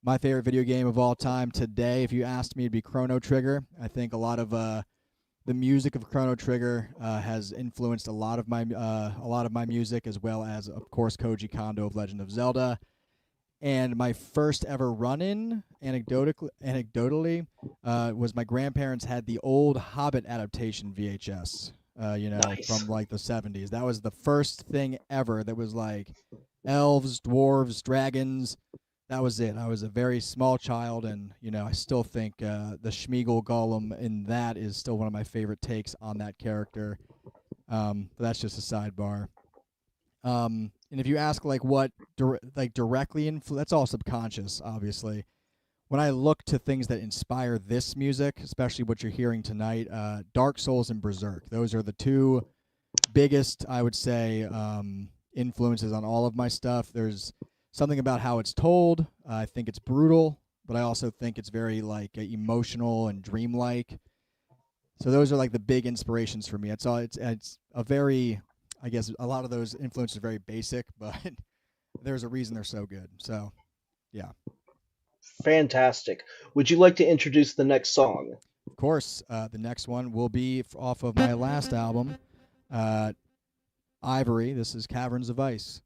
my favorite video game of all time today, if you asked me, it'd be Chrono Trigger. I think a lot of the music of Chrono Trigger has influenced a lot of my music, as well as, of course, Koji Kondo of Legend of Zelda. And my first ever run-in, anecdotally, was my grandparents had the old Hobbit adaptation VHS, Nice. from like the 70s. That was the first thing ever that was like elves, dwarves, dragons. That was it. I was a very small child, and I still think the Schmeagol Gollum in that is still one of my favorite takes on that character. But that's just a sidebar. And if you ask like what directly that's all subconscious, obviously. When I look to things that inspire this music, especially what you're hearing tonight, Dark Souls and Berserk, those are the two biggest, I would say, influences on all of my stuff. There's something about how it's told. I think it's brutal, but I also think it's very like emotional and dreamlike. So those are like the big inspirations for me. It's a very, I guess a lot of those influences are very basic, but there's a reason they're so good. So yeah, Fantastic. Would you like to introduce the next song? of course, the next one will be off of my last album, uh, Ivory. This is Caverns of Ice.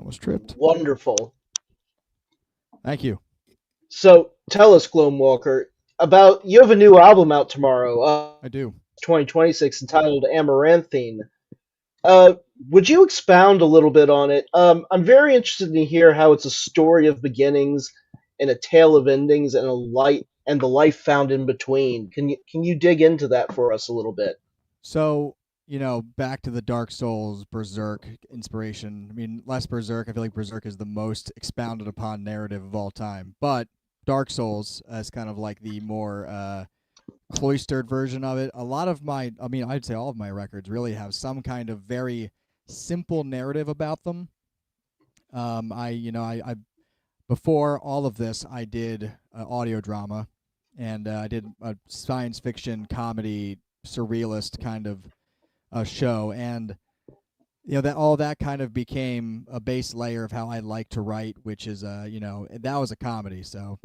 Almost tripped. Wonderful. Thank you. So tell us, Gloamwalker, about you have a new album out tomorrow, I do. 2026, entitled Amaranthine. Uh, would you expound a little bit on it? I'm very interested to hear how it's a story of beginnings and a tale of endings and a light and the life found in between. Can you dig into that for us a little bit? So, back to the Dark Souls Berserk inspiration. I mean, less Berserk. I feel like Berserk is the most expounded upon narrative of all time. But Dark Souls is kind of like the more cloistered version of it. A lot of I'd say all of my records really have some kind of very simple narrative about them. I before all of this, I did audio drama, and I did a science fiction comedy surrealist kind of show, and that all that kind of became a base layer of how I like to write, which is that was a comedy, so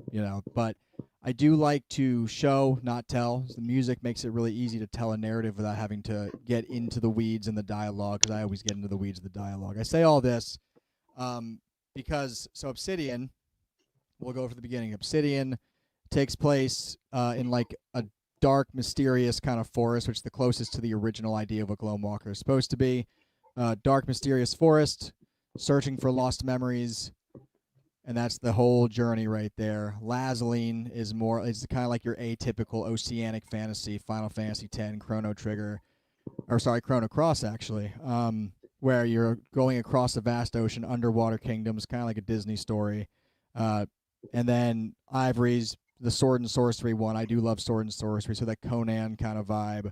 but I do like to show, not tell. The music makes it really easy to tell a narrative without having to get into the weeds in the dialogue, because I always get into the weeds of the dialogue. I say all this because Obsidian, we'll go for the beginning. Obsidian takes place in like a dark, mysterious kind of forest, which is the closest to the original idea of what Gloamwalker is supposed to be. Dark, mysterious forest, searching for lost memories, and that's the whole journey right there. Lazaline is kind of like your atypical oceanic fantasy, Final Fantasy X, Chrono Cross, actually, where you're going across a vast ocean, underwater kingdoms, kind of like a Disney story. And then Ivory's the sword and sorcery one. I do love sword and sorcery, so that Conan kind of vibe.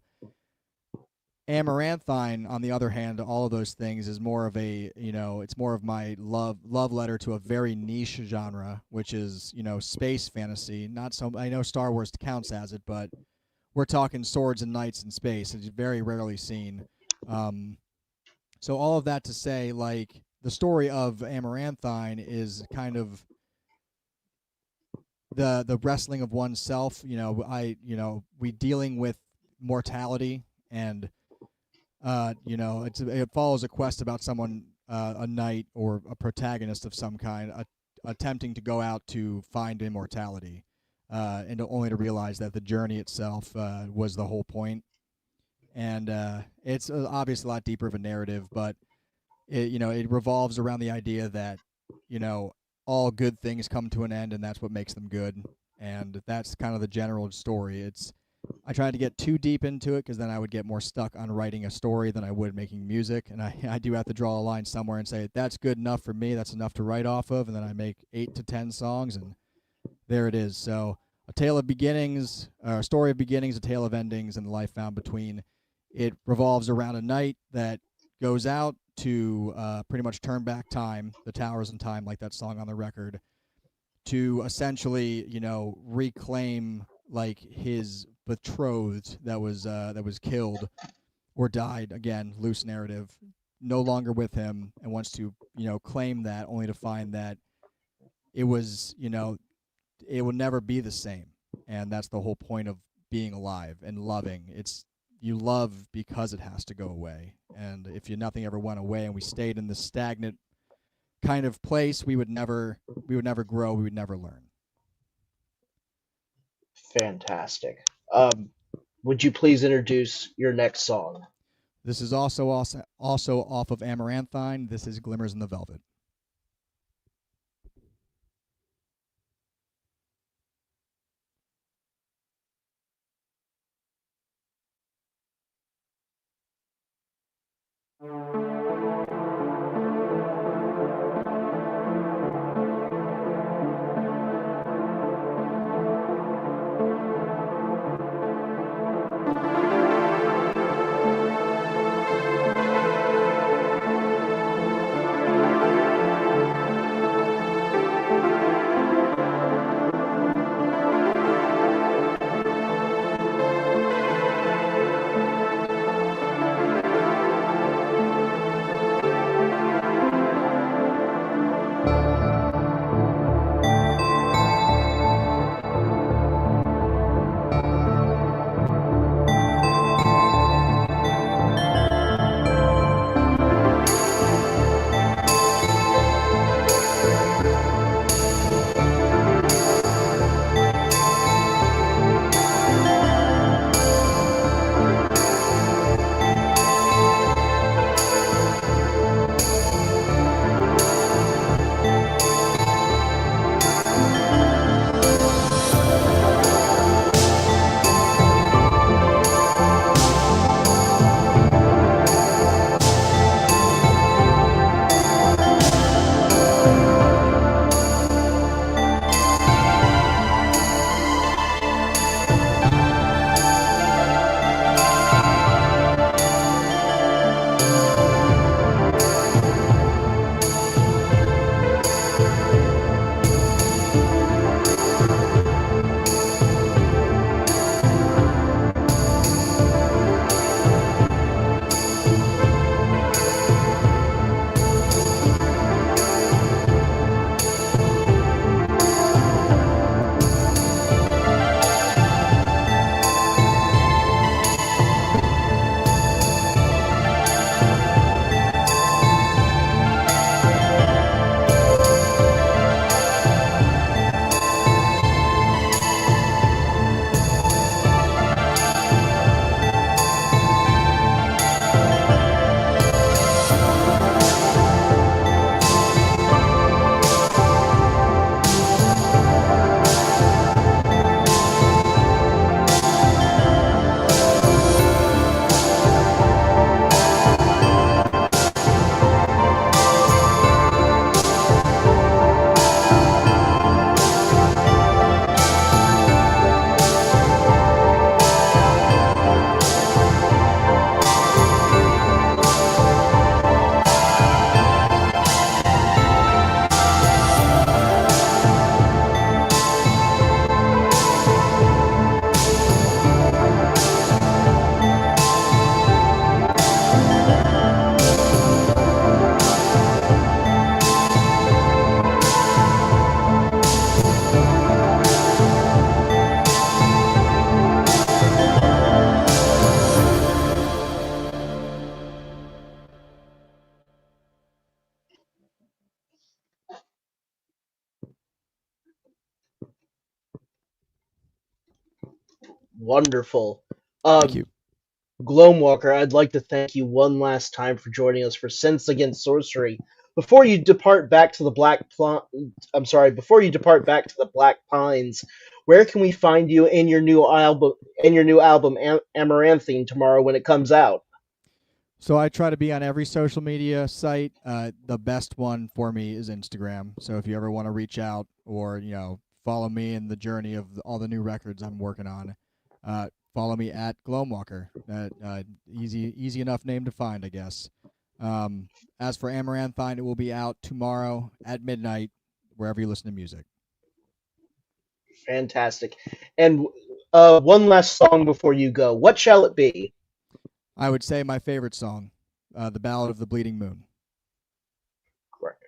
Amaranthine, on the other hand, all of those things is more of it's more of my love letter to a very niche genre, which is, space fantasy. Not so, I know Star Wars counts as it, but we're talking swords and knights in space. It's very rarely seen. So all of that to say, like, the story of Amaranthine is kind of the wrestling of oneself. We dealing with mortality, and it follows a quest about someone, a knight or a protagonist of some kind, attempting to go out to find immortality, and only to realize that the journey itself was the whole point. And it's obviously a lot deeper of a narrative, but it revolves around the idea that all good things come to an end, and that's what makes them good. And that's kind of the general story. I tried to get too deep into it because then I would get more stuck on writing a story than I would making music. And I do have to draw a line somewhere and say, that's good enough for me. That's enough to write off of. And then I make 8 to 10 songs, and there it is. So a tale of beginnings, a story of beginnings, a tale of endings, and the life found between. It revolves around a knight that goes out to pretty much turn back time, the towers in time, like that song on the record, to essentially, reclaim like his betrothed that was killed or died, again, loose narrative, no longer with him, and wants to claim that, only to find that it was it will never be the same. And that's the whole point of being alive and loving. You love because it has to go away. And if nothing ever went away and we stayed in this stagnant kind of place, we would never grow, we would never learn. Fantastic. Would you please introduce your next song? This is also off of Amaranthine. This is Glimmers in the Velvet. Wonderful. Thank you. Gloamwalker, I'd like to thank you one last time for joining us for Synths Against Sorcery. Before you depart back to the before you depart back to the Black Pines, where can we find you in your new album? Amaranthine tomorrow when it comes out. So I try to be on every social media site. The best one for me is Instagram. So if you ever want to reach out or follow me in the journey of all the new records I'm working on, follow me at GLOAMWALKER. Easy enough name to find, I guess. As for Amaranthine, it will be out tomorrow at midnight, wherever you listen to music. Fantastic. And one last song before you go. What shall it be? I would say my favorite song, The Ballad of the Bleeding Moon. Correct.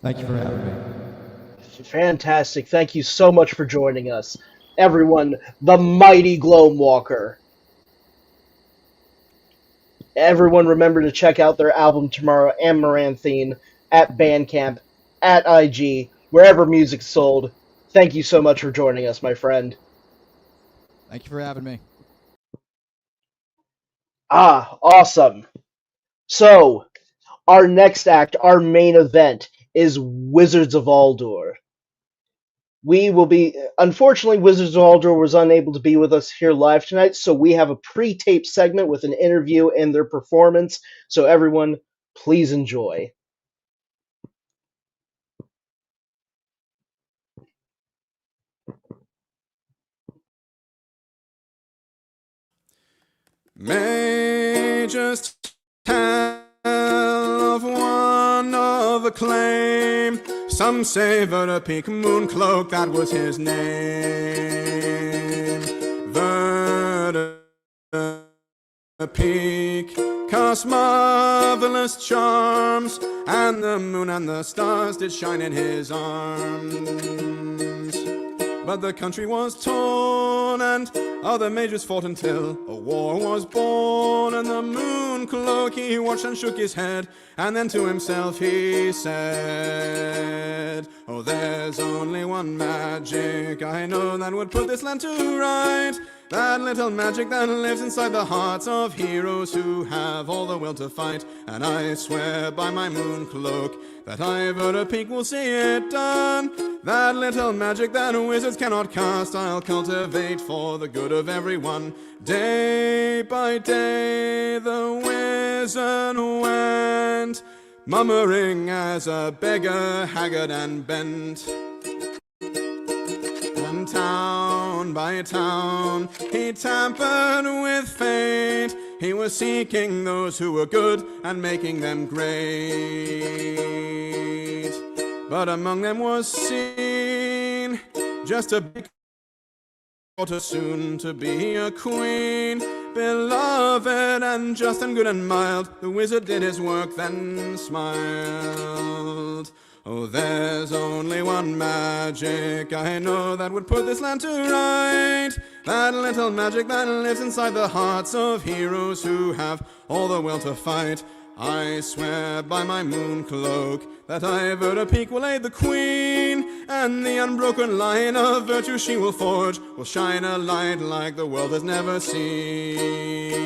Thank you for having me. Fantastic. Thank you so much for joining us. Everyone, the mighty GLOAMWALKER. Everyone remember to check out their album Tomorrow, Amaranthine, at Bandcamp, at IG, wherever music's sold. Thank you so much for joining us, my friend. Thank you for having me. Ah, awesome. So, our next act, our main event, is Wizards of Aldur. Unfortunately, Wizards of Aldur was unable to be with us here live tonight, so we have a pre-taped segment with an interview and their performance. So everyone, please enjoy. May just tell of one of acclaim. Some say Verda-Peak Mooncloak, that was his name. Verda-Peak cast marvelous charms, and the moon and the stars did shine in his arms. But the country was torn, and other mages fought until a war was born. And the Mooncloak he watched and shook his head, and then to himself he said, oh, there's only one magic I know that would put this land to right. That little magic that lives inside the hearts of heroes who have all the will to fight. And I swear by my Mooncloak that I, Verda-Peak, will see it done. That little magic that wizards cannot cast, I'll cultivate for the good of everyone. Day by day the wizard went, murmuring as a beggar, haggard and bent. And town by town he tampered with fate. He was seeking those who were good and making them great. But among them was seen just a big daughter, soon to be a queen. Beloved and just and good and mild, the wizard did his work, then smiled. Oh, there's only one magic I know that would put this land to right. That little magic that lives inside the hearts of heroes who have all the will to fight. I swear by my Mooncloak that I, Verda-Peak, will aid the queen, and the unbroken line of virtue she will forge will shine a light like the world has never seen.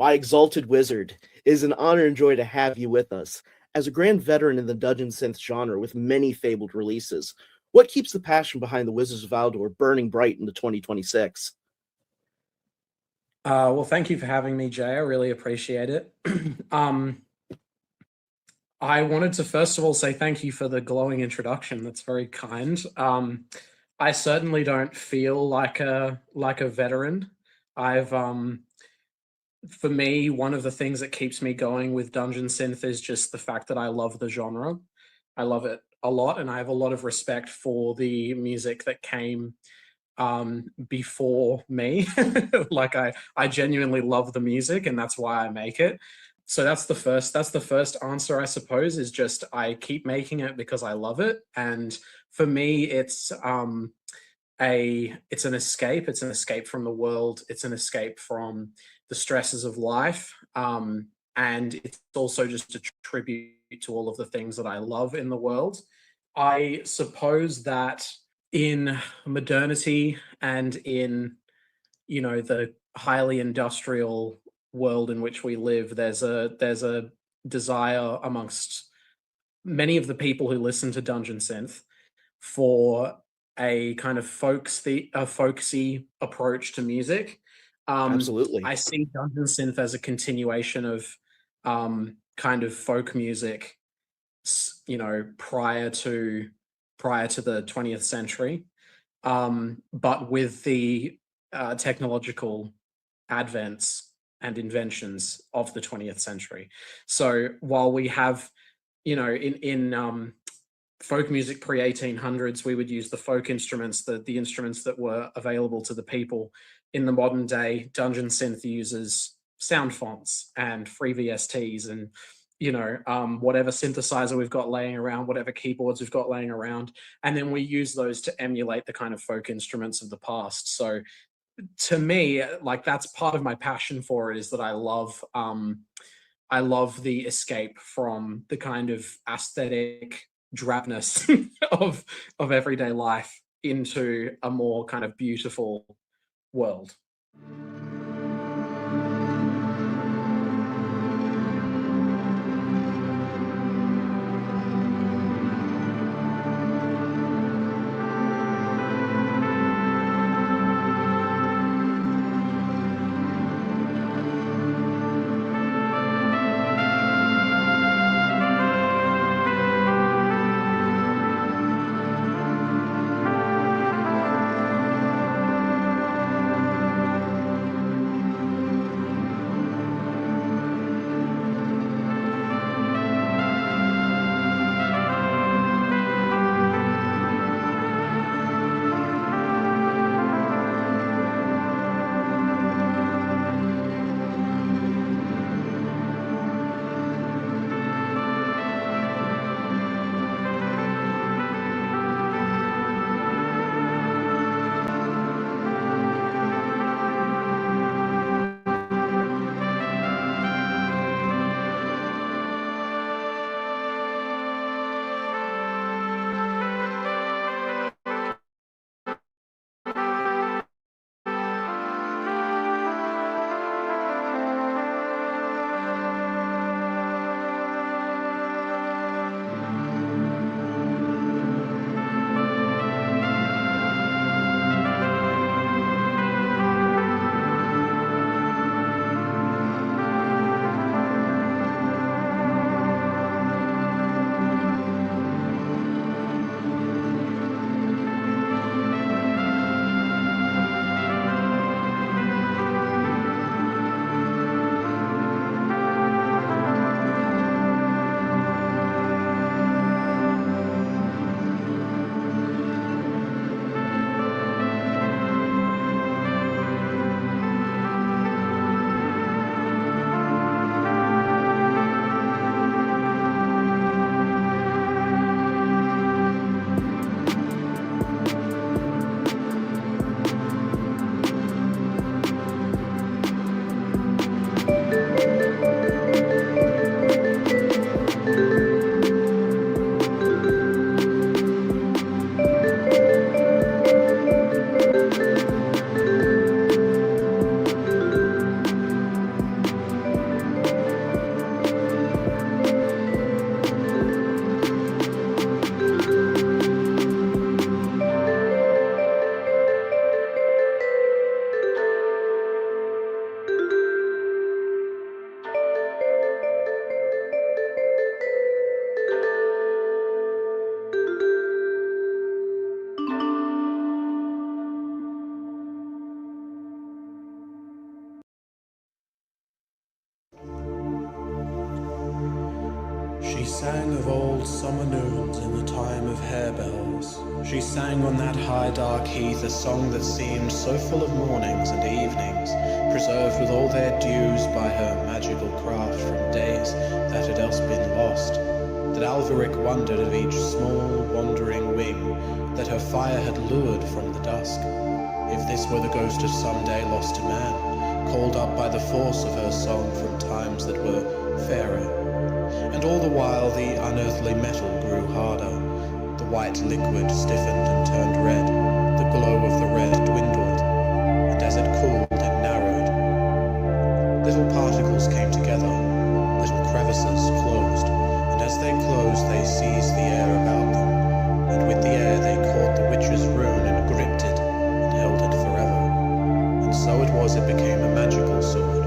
My exalted wizard, it is an honor and joy to have you with us. As a grand veteran in the Dungeon Synth genre with many fabled releases, what keeps the passion behind the Wizards of Aldur burning bright into 2026? Well, thank you for having me, Jay. I really appreciate it. I wanted to first of all say thank you for the glowing introduction. That's very kind. I certainly don't feel like a veteran. I've for me, one of the things that keeps me going with Dungeon Synth is just the fact that I love the genre. I love it a lot, and I have a lot of respect for the music that came before me. Like I genuinely love the music, and that's why I make it. So that's the first answer, I suppose, is just I keep making it because I love it. And for me, it's an escape. It's an escape from the world. It's an escape from the stresses of life. And it's also just a tribute to all of the things that I love in the world. I suppose that in modernity and in, the highly industrial world in which we live, there's a desire amongst many of the people who listen to Dungeon Synth for a kind of folksy approach to music. Absolutely. I see Dungeon Synth as a continuation of kind of folk music, prior to the 20th century, but with the technological advents and inventions of the 20th century. So while we have, in folk music pre-1800s, we would use the folk instruments, the instruments that were available to the people. In the modern day, Dungeon Synth uses sound fonts and free VSTs and whatever synthesizer we've got laying around, whatever keyboards we've got laying around, and then we use those to emulate the kind of folk instruments of the past. So to me, like, that's part of my passion for it, is that I love the escape from the kind of aesthetic drabness of everyday life into a more kind of beautiful world. She sang of old summer noons in the time of harebells. She sang on that high dark heath a song that seemed so full of mornings and evenings, preserved with all their dews by her magical craft from days that had else been lost, that Alveric wondered of each small wandering wing that her fire had lured from the dusk, if this were the ghost of some day lost to man, called up by the force of her song from times that were fairer. And all the while the unearthly metal grew harder, the white liquid stiffened and turned red, the glow of the red dwindled, and as it cooled it narrowed. Little particles came together, little crevices closed, and as they closed they seized the air about them, and with the air they caught the witch's rune and gripped it, and held it forever. And so it was it became a magical sword,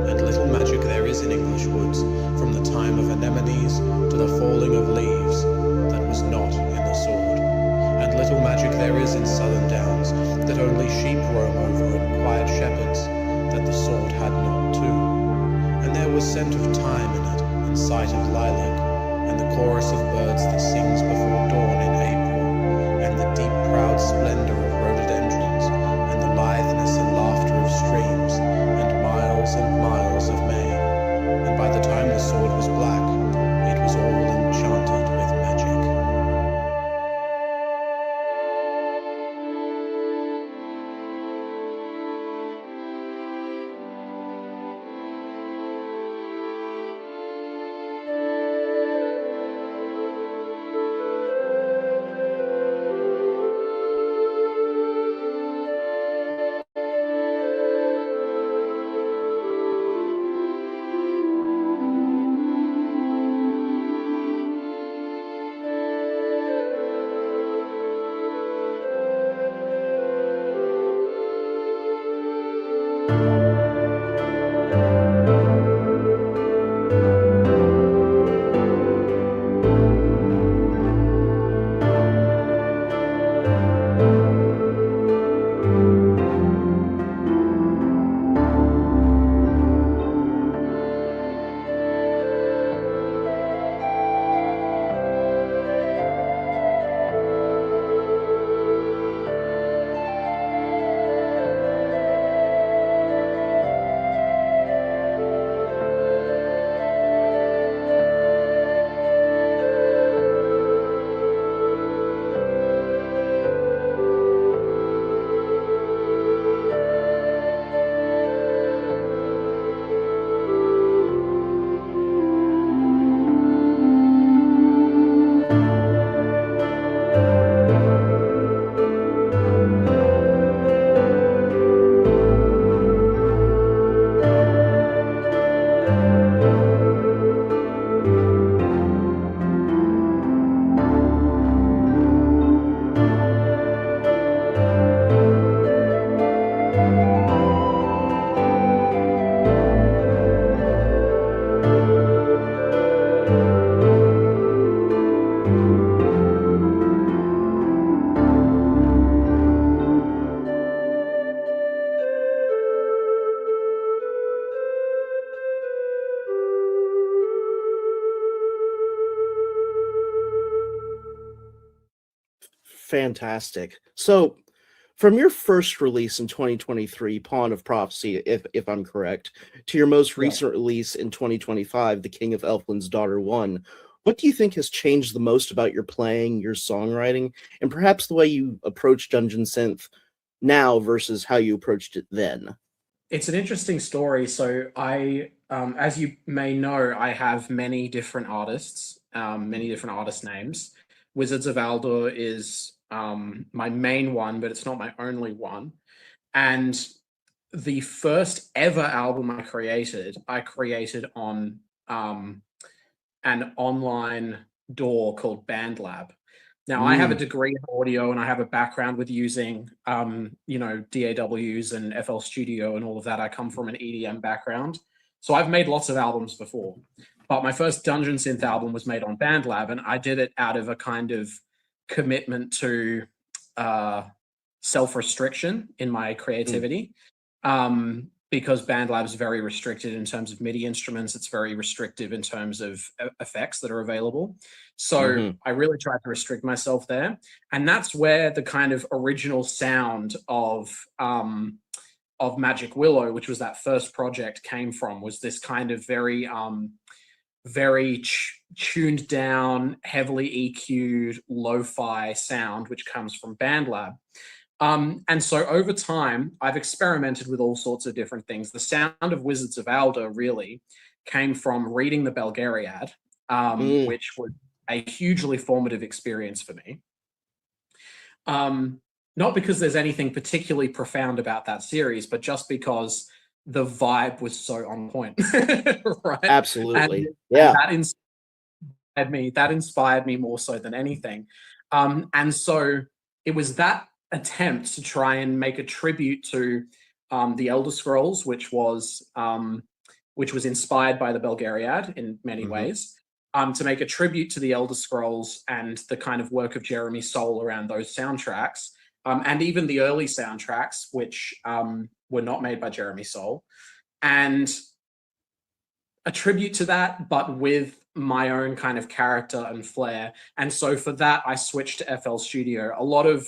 and little magic there is in English woods, from the time of anemones to the falling of leaves, that was not in the sword. And little magic there is in southern downs, that only sheep roam over and quiet shepherds, that the sword had not too. And there was scent of thyme in it, and sight of lilac, and the chorus of birds that sings before dawn in April, and the deep proud splendor of rhododendrons, and the litheness and laughter of streams, and miles of May. And by the time the sword was black, it was all enchanted with magic. Fantastic. So, from your first release in 2023, Pawn of Prophecy, if I'm correct, to your most recent release in 2025, The King of Elfland's Daughter 1, what do you think has changed the most about your playing, your songwriting, and perhaps the way you approach Dungeon Synth now versus how you approached it then? It's an interesting story. So I, as you may know, I have many different artists, many different artist names. Wizards of Aldur is my main one, but it's not my only one. And the first ever album I created on an online DAW called BandLab. Now, I have a degree in audio and I have a background with using, DAWs and FL Studio and all of that. I come from an EDM background. So I've made lots of albums before. But my first Dungeon Synth album was made on BandLab, and I did it out of a kind of commitment to self-restriction in my creativity. because BandLab is very restricted in terms of MIDI instruments. It's very restrictive in terms of effects that are available. So I really tried to restrict myself there. And that's where the kind of original sound of Magic Willow, which was that first project, came from, was this kind of very tuned down, heavily EQ'd, lo-fi sound, which comes from BandLab. And so over time, I've experimented with all sorts of different things. The sound of Wizards of Aldur really came from reading the Belgariad, which was a hugely formative experience for me. Not because there's anything particularly profound about that series, but just because the vibe was so on point. Right? Absolutely. And that inspired me more so than anything. And so it was that attempt to try and make a tribute to the Elder Scrolls, which was inspired by the Belgariad in many ways, to make a tribute to the Elder Scrolls and the kind of work of Jeremy Soule around those soundtracks, and even the early soundtracks, which were not made by Jeremy Soule, and a tribute to that, but with my own kind of character and flair. And so for that, I switched to FL Studio. A lot of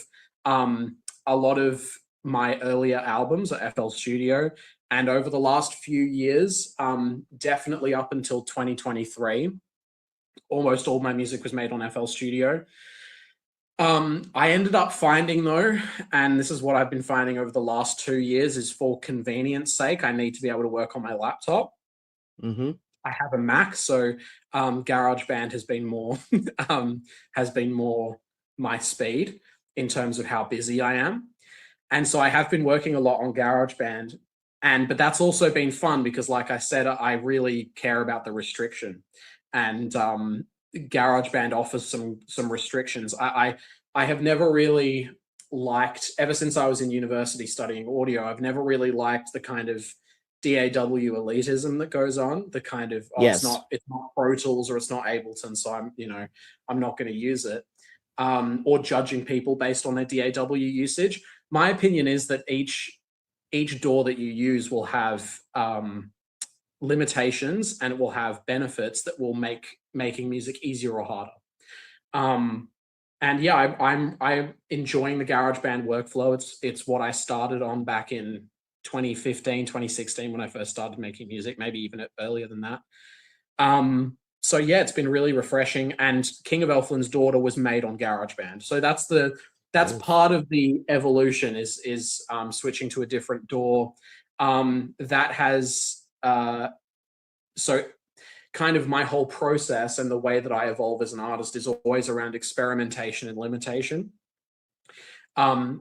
my earlier albums are FL Studio, and over the last few years, definitely up until 2023, almost all my music was made on FL Studio. I ended up finding, though, and this is what I've been finding over the last 2 years, is for convenience sake, I need to be able to work on my laptop. I have a Mac, so GarageBand has been more my speed in terms of how busy I am. And so I have been working a lot on GarageBand, but that's also been fun because, like I said, I really care about the restriction, and GarageBand offers some restrictions. I have never really liked, ever since I was in university studying audio, I've never really liked the kind of DAW elitism that goes on, the kind of, it's not Pro Tools or it's not Ableton, so I'm not going to use it, or judging people based on their DAW usage. My opinion is that each DAW that you use will have limitations, and it will have benefits that will make making music easier or harder. And yeah, I'm enjoying the GarageBand workflow. It's what I started on back in 2015, 2016 when I first started making music, maybe even earlier than that. So yeah, it's been really refreshing. And King of Elfland's Daughter was made on GarageBand. So that's part of the evolution is switching to a different DAW. That has so kind of my whole process and the way that I evolve as an artist is always around experimentation and limitation.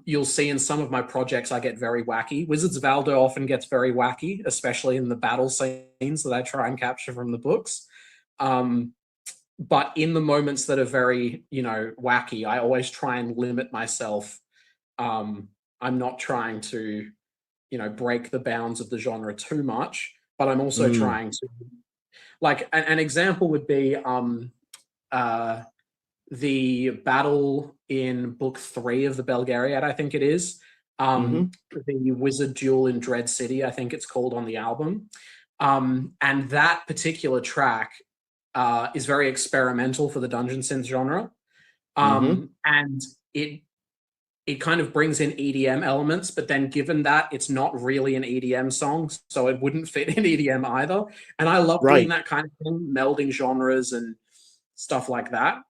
You'll see in some of my projects I get very wacky. Wizards of Aldur often gets very wacky, especially in the battle scenes that I try and capture from the books. But in the moments that are very, wacky, I always try and limit myself. I'm not trying to, break the bounds of the genre too much, but I'm also trying to, like, an example would be the battle in book 3 of the Belgariad, I think it is. The Wizard Duel in Dread City, I think it's called on the album. And that particular track is very experimental for the Dungeon Synth genre. And it kind of brings in EDM elements, but then given that it's not really an EDM song, so it wouldn't fit in EDM either. And I love doing that kind of thing, melding genres and stuff like that.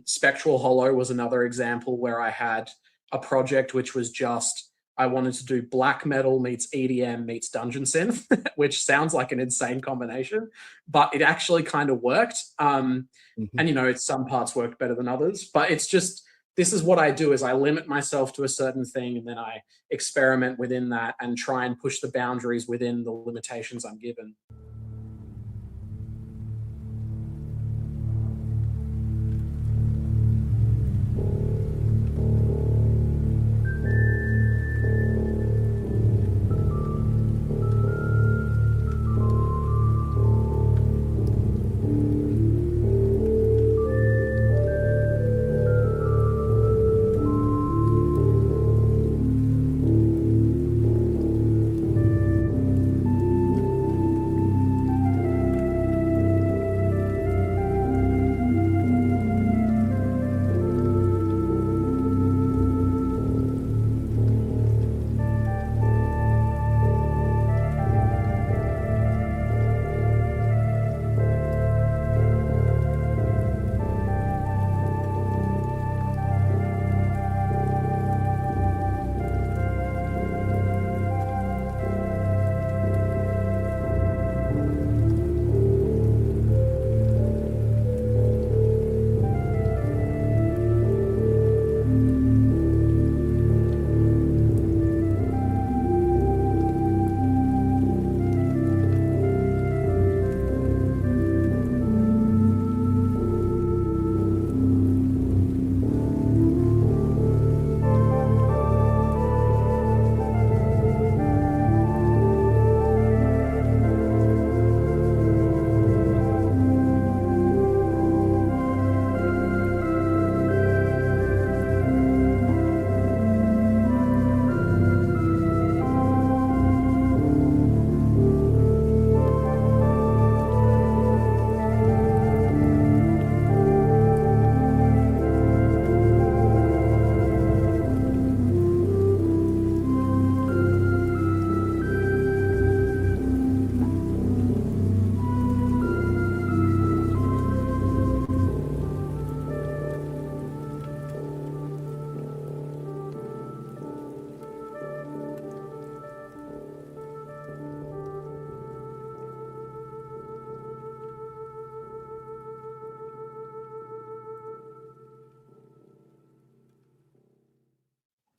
Spectral Hollow was another example where I had a project which was just, I wanted to do black metal meets EDM meets Dungeon Synth, which sounds like an insane combination, but it actually kind of worked. And, some parts worked better than others, but it's just, this is what I do, is I limit myself to a certain thing and then I experiment within that and try and push the boundaries within the limitations I'm given.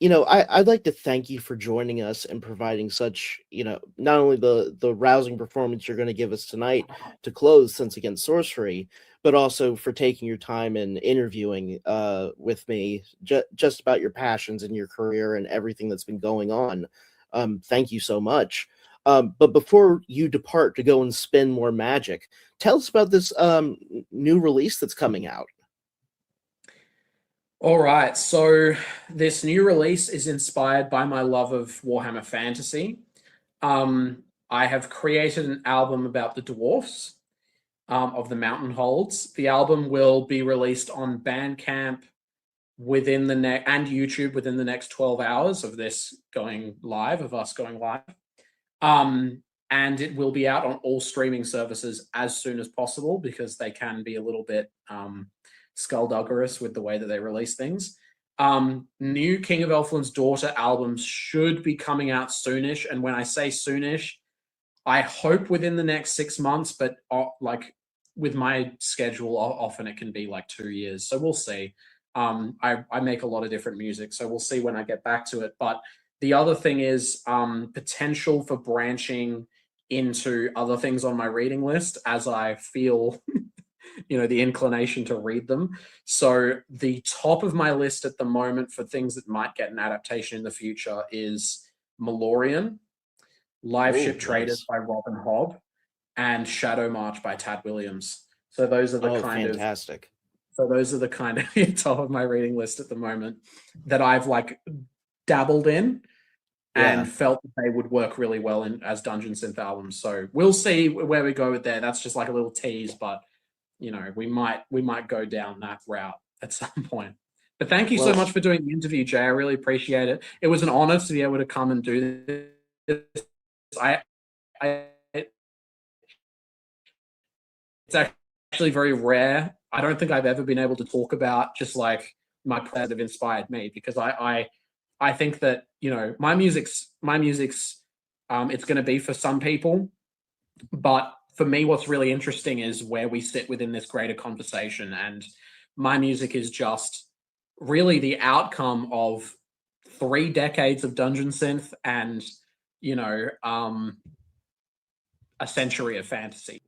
I'd like to thank you for joining us and providing such, not only the rousing performance you're going to give us tonight to close Synths Against Sorcery, but also for taking your time and interviewing with me just about your passions and your career and everything that's been going on. Thank you so much. But before you depart to go and spin more magic, tell us about this new release that's coming out. All right, so this new release is inspired by my love of Warhammer Fantasy. I have created an album about the dwarfs of the Mountain Holds. The album will be released on Bandcamp and YouTube within the next 12 hours of this going live, of us going live. And it will be out on all streaming services as soon as possible, because they can be a little bit skullduggerous with the way that they release things. New King of Elfland's Daughter albums should be coming out soonish. And when I say soonish, I hope within the next 6 months, but like with my schedule, often it can be like 2 years. So we'll see. I make a lot of different music, so we'll see when I get back to it. But the other thing is potential for branching into other things on my reading list as I feel the inclination to read them. So the top of my list at the moment for things that might get an adaptation in the future is Malorian, Live Ship Traders by Robin Hobb, and Shadow March by Tad Williams. So those are the fantastic. So those are the kind of top of my reading list at the moment that I've like dabbled in and felt that they would work really well as Dungeon Synth albums. So we'll see where we go with there. That's just like a little tease, but we might go down that route at some point. But thank you so much for doing the interview, Jay. I really appreciate it. It was an honor to be able to come and do this. It's actually very rare. I don't think I've ever been able to talk about just like my players that have inspired me, because I think that my music's it's going to be for some people, but for me, what's really interesting is where we sit within this greater conversation. And my music is just really the outcome of 3 decades of Dungeon Synth and, a century of fantasy.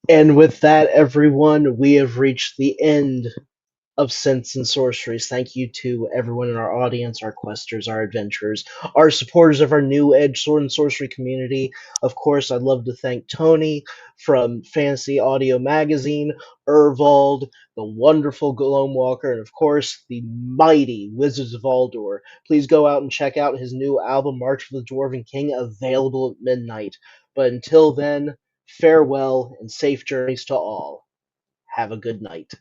And with that, everyone, we have reached the end of Synths and Sorceries. Thank you to everyone in our audience, our questers, our adventurers, our supporters of our New Edge Sword and Sorcery community. Of course, I'd love to thank Tony from Fantasy Audio Magazine, ERVALD, the wonderful GLOAMWALKER, and of course, the mighty Wizards of Aldur. Please go out and check out his new album, March of the Dwarven King, available at midnight. But until then, farewell and safe journeys to all. Have a good night.